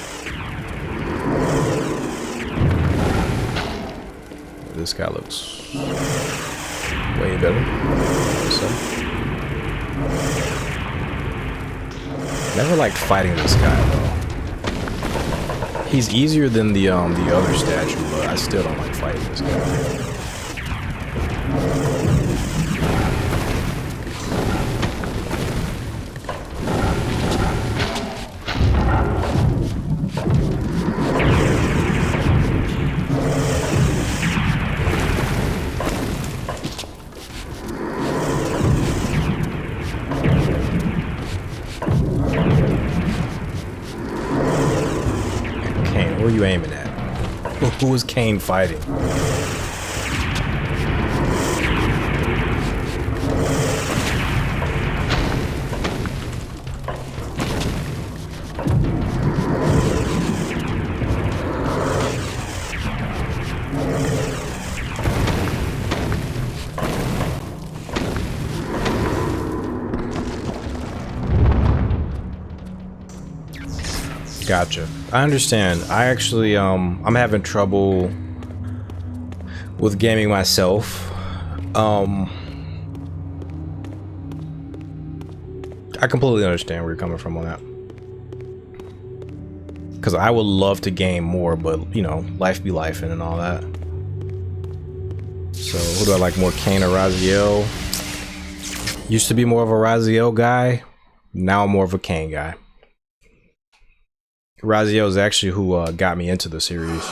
This guy looks way better. So, never liked fighting this guy though. He's easier than the other statue, but I still don't like fighting this guy. Where are you aiming at? Who is Kain fighting? Gotcha. I understand. I actually, I'm having trouble with gaming myself. I completely understand where you're coming from on that. Because I would love to game more, but, you know, life be life and all that. So, who do I like more, Kain or Raziel? Used to be more of a Raziel guy. Now I'm more of a Kain guy. Raziel is actually who got me into the series.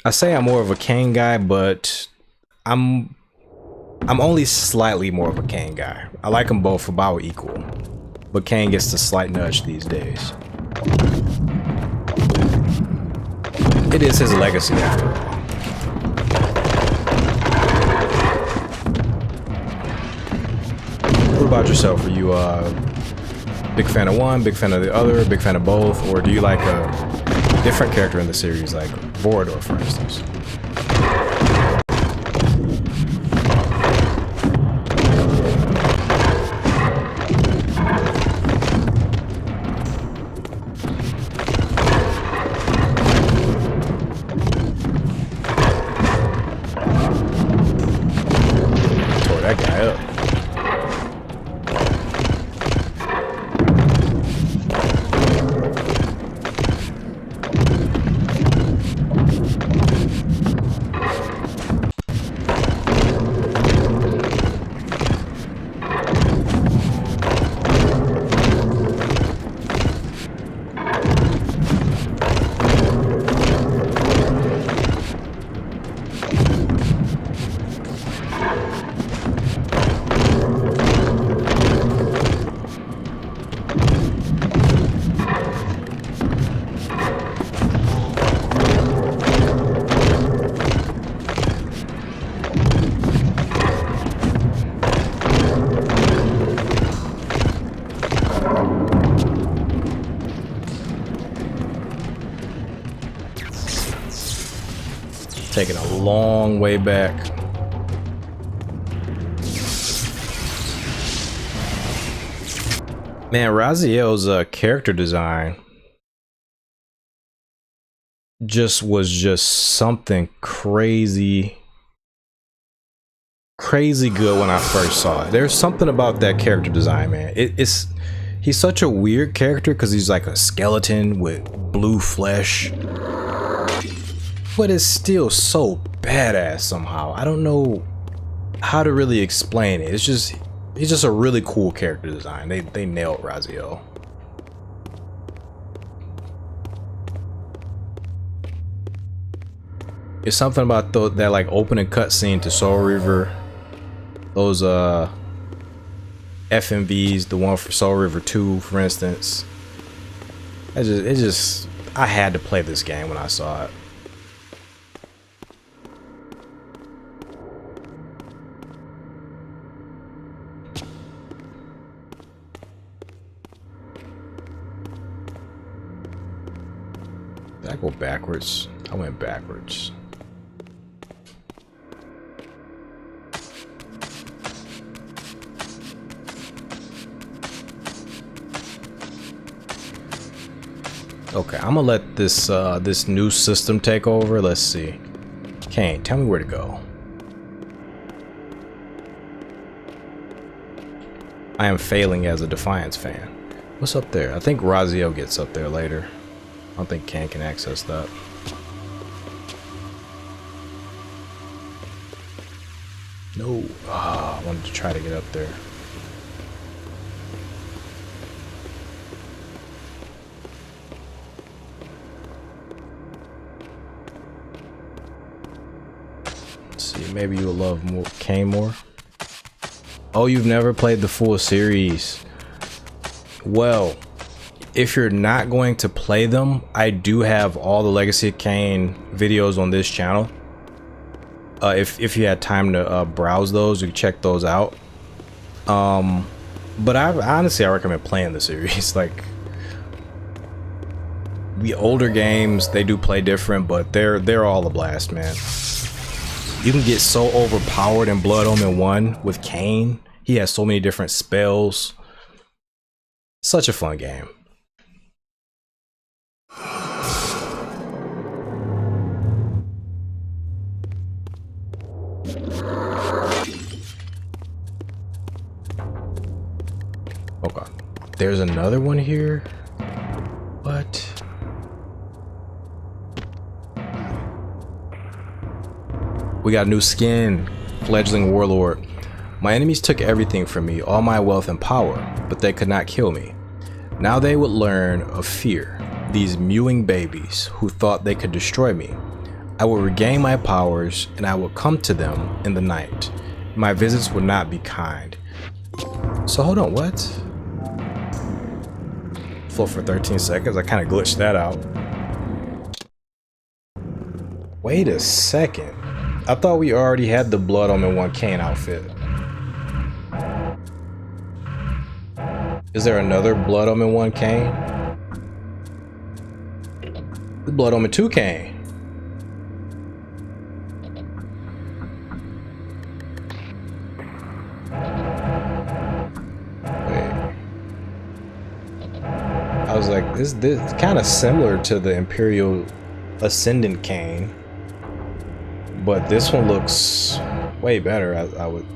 I say I'm more of a Kain guy, but I'm only slightly more of a Kain guy. I like them both about equal, but Kain gets the slight nudge these days. It is his legacy after all. What about yourself? Are you big fan of one, big fan of the other, big fan of both, or do you like a different character in the series, like Vorador, for instance? Tore that guy up. Taking a long way back. Man, Raziel's character design was just something crazy good when I first saw it. There's something about that character design, man. He's such a weird character because he's like a skeleton with blue flesh. But it's still so badass somehow. I don't know how to really explain it. It's just a really cool character design. They nailed Raziel. It's something about that like opening cutscene to Soul Reaver. Those FMVs, the one for Soul Reaver 2, for instance. I had to play this game when I saw it. Did I go backwards? I went backwards. Okay, I'm gonna let this this new system take over. Let's see. Kain, tell me where to go. I am failing as a Defiance fan. What's up there? I think Raziel gets up there later. I don't think Kain can access that. No. Oh, I wanted to try to get up there. Let's see, maybe you'll love Kain more. Oh, you've never played the full series. Well, if you're not going to play them, I do have all the Legacy of Kain videos on this channel. If you had time to browse those, you can check those out. But honestly, I recommend playing the series. Like, the older games, they do play different, but they're all a blast, man. You can get so overpowered in Blood Omen 1 with Kain. He has so many different spells. Such a fun game. Okay, there's another one here. What? We got a new skin, Fledgling Warlord. My enemies took everything from me, all my wealth and power, but they could not kill me. Now they would learn of fear, these mewing babies who thought they could destroy me. I will regain my powers, and I will come to them in the night. My visits would not be kind. So hold on, what? Float for 13 seconds, I kind of glitched that out. Wait a second. I thought we already had the Blood Omen 1 Kain outfit. Is there another Blood Omen 1 Kain? The Blood Omen 2 Kain. Wait. I was like, this kind of similar to the Imperial Ascendant Kain. But this one looks way better. I would,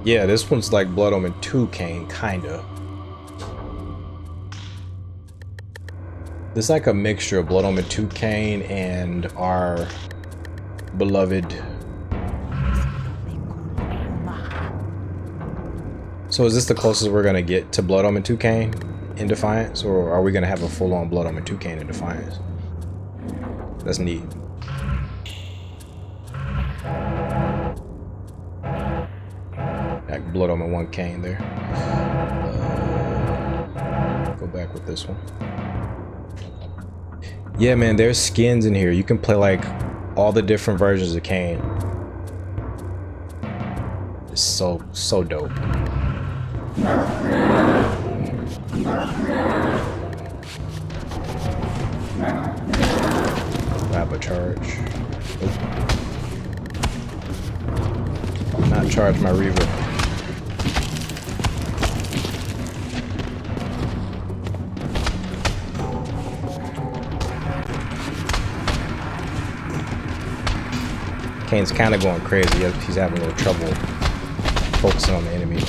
yeah, this one's like Blood Omen 2 Kain, kinda. This is like a mixture of Blood Omen 2 Kain and our beloved. So is this the closest we're gonna get to Blood Omen 2 Kain in Defiance, or are we gonna have a full-on Blood Omen 2 Kain in Defiance? That's neat. Like Blood Omen 1 Kain there. Go back with this one. Yeah, man, there's skins in here. You can play like all the different versions of Kain. It's so dope. Grab a charge. Not charge my Reaver. Kain's kind of going crazy. He's having a little trouble focusing on the enemy.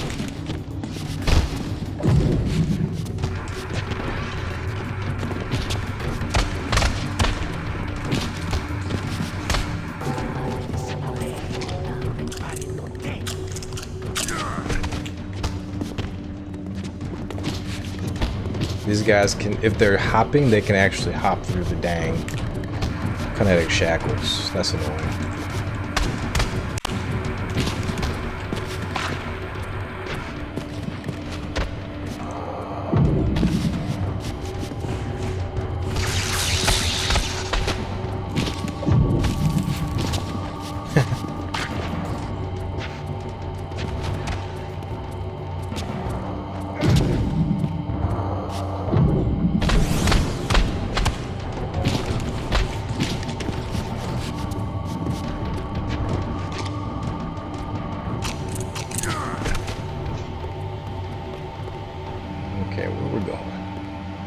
These guys can, if they're hopping, they can actually hop through the dang kinetic shackles. That's annoying.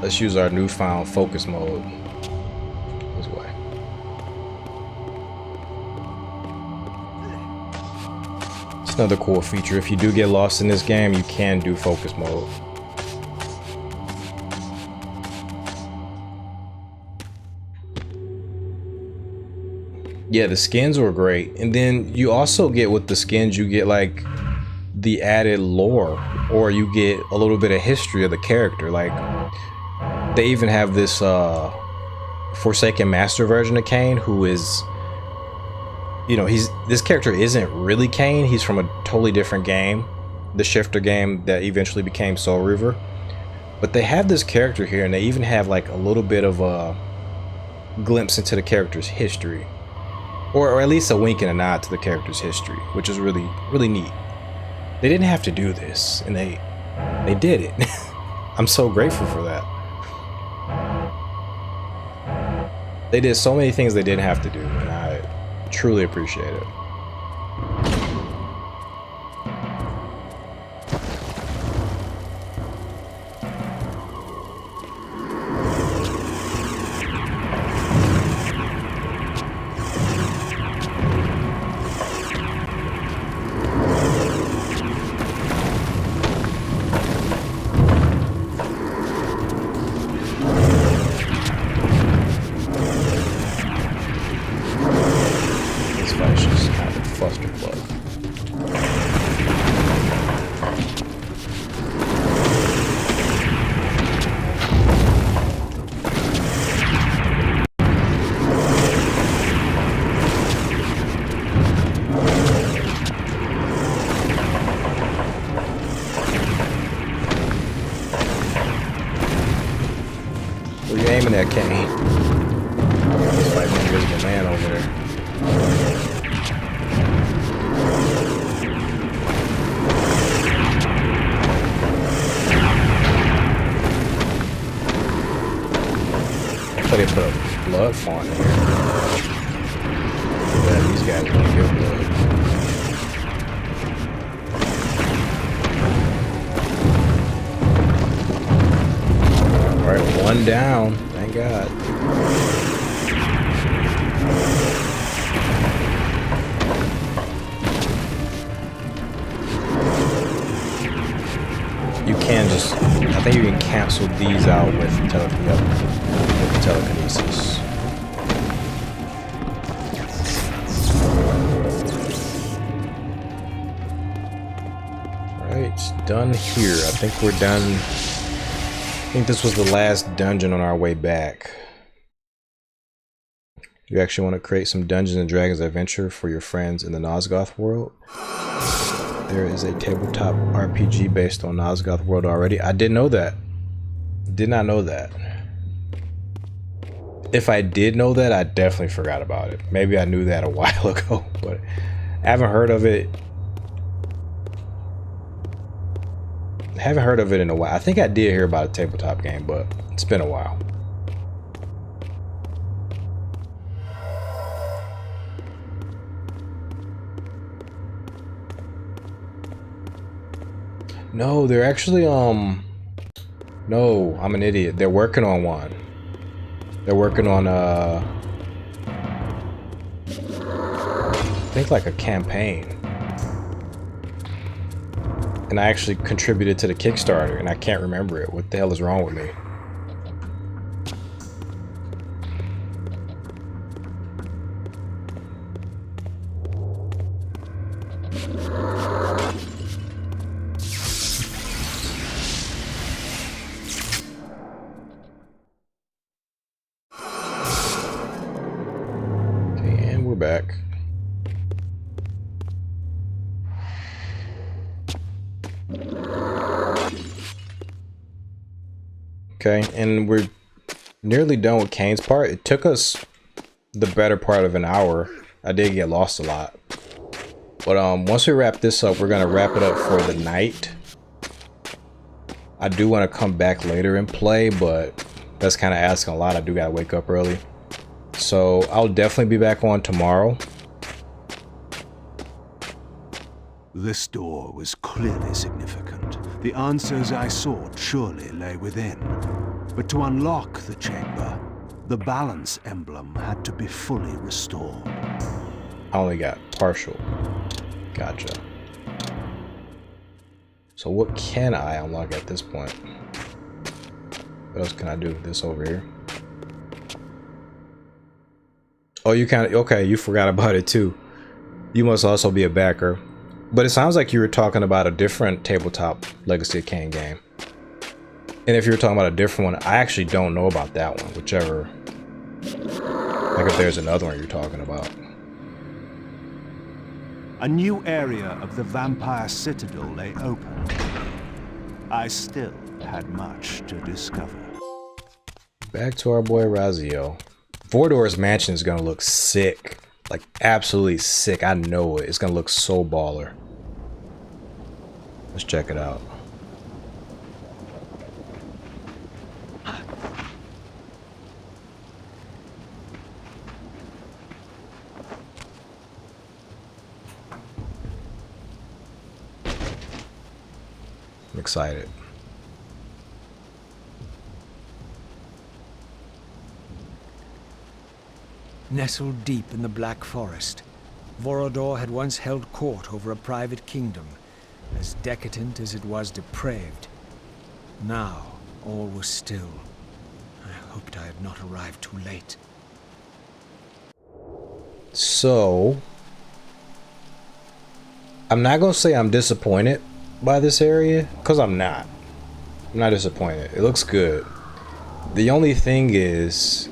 Let's use our newfound focus mode this way. It's another cool feature. If you do get lost in this game, you can do focus mode. Yeah, the skins were great. And then you also get with the skins, you get like the added lore, or you get a little bit of history of the character. Like, they even have this Forsaken Master version of Kain, who is, you know, this character isn't really Kain. He's from a totally different game, the shifter game that eventually became Soul Reaver. But they have this character here, and they even have like a little bit of a glimpse into the character's history, or at least a wink and a nod to the character's history, which is really, really neat. They didn't have to do this, and they did it. I'm so grateful for that. They did so many things they didn't have to do, and I truly appreciate it. Aiming at Kain. He's fighting an invisible man over there. So they put a blood font in here. Yeah, these guys want to give blood. Alright, one down. Thank God. You can just, I think you can cancel these out with telekinesis. Alright, it's done here. I think we're done. I think this was the last dungeon on our way back. You actually want to create some Dungeons and Dragons adventure for your friends in the Nosgoth world? There is a tabletop RPG based on Nosgoth world already. I didn't know that. Did not know that. If I did know that, I definitely forgot about it. Maybe I knew that a while ago, but I haven't heard of it. Haven't heard of it in a while. I think I did hear about a tabletop game, but it's been a while. No, they're actually no, I'm an idiot. They're working on one. They're working on I think like a campaign. And I actually contributed to the Kickstarter, and I can't remember it. What the hell is wrong with me? Okay, and we're back. Okay, and we're nearly done with Kain's part. It took us the better part of an hour. I did get lost a lot. But once we wrap this up, we're gonna wrap it up for the night. I do want to come back later and play, but that's kind of asking a lot. I do gotta wake up early. So I'll definitely be back on tomorrow. This door was clearly significant. The answers I sought surely lay within. But to unlock the chamber, the balance emblem had to be fully restored. I only got partial. Gotcha. So what can I unlock at this point? What else can I do? This over here. Oh, you kind of, okay, you forgot about it too. You must also be a backer. But it sounds like you were talking about a different tabletop Legacy of Kain game. And if you were talking about a different one, I actually don't know about that one, whichever. Like if there's another one you're talking about. A new area of the vampire citadel lay open. I still had much to discover. Back to our boy Raziel. Vordor's mansion is gonna look sick. Like, absolutely sick. I know it. It's gonna look so baller. Let's check it out. I'm excited. Nestled deep in the Black Forest, Vorador had once held court over a private kingdom, as decadent as it was depraved. Now, all was still. I hoped I had not arrived too late. So, I'm not gonna say I'm disappointed by this area, because I'm not. I'm not disappointed. It looks good. The only thing is,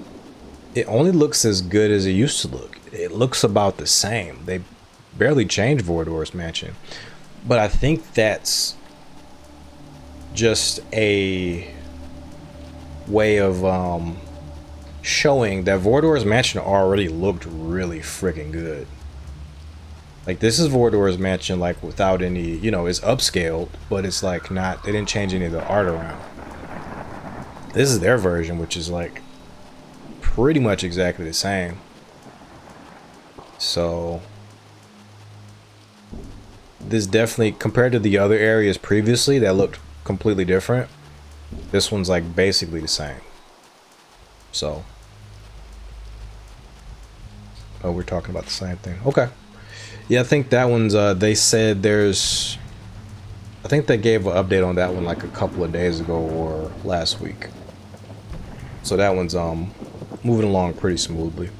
it only looks as good as it used to look. It looks about the same. They barely changed Vorador's mansion. But I think that's just a way of showing that Vorador's mansion already looked really freaking good. Like, this is Vorador's mansion, like, without any, you know, it's upscaled, but it's like not, they didn't change any of the art around. This is their version, which is like pretty much exactly the same. So this definitely, compared to the other areas previously that looked completely different, this one's like basically the same. So, oh, we're talking about the same thing. Okay. Yeah, I think that one's they said there's, I think they gave an update on that one like a couple of days ago or last week. So that one's moving along pretty smoothly.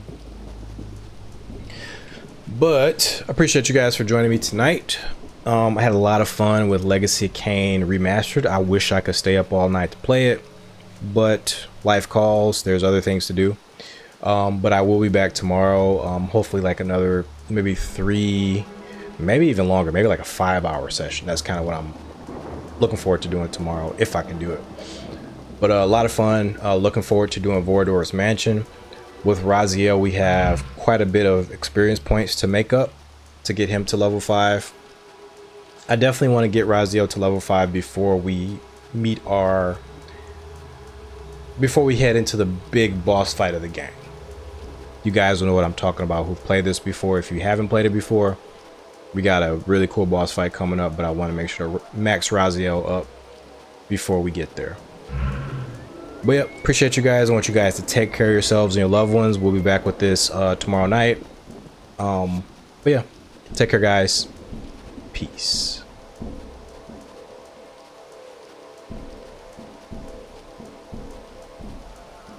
But I appreciate you guys for joining me tonight. I had a lot of fun with Legacy of Kain Remastered. I wish I could stay up all night to play it, but life calls. There's other things to do. But I will be back tomorrow. Hopefully like another maybe 3, maybe even longer, maybe like a 5-hour session. That's kind of what I'm looking forward to doing tomorrow, if I can do it. But a lot of fun. Looking forward to doing Vorador's mansion. With Raziel, we have quite a bit of experience points to make up to get him to level 5. I definitely want to get Raziel to level 5 before we meet before we head into the big boss fight of the game. You guys will know what I'm talking about who've played this before. If you haven't played it before, we got a really cool boss fight coming up, but I want to make sure to max Raziel up before we get there. But yeah, appreciate you guys. I want you guys to take care of yourselves and your loved ones. We'll be back with this tomorrow night. But yeah, take care, guys. Peace.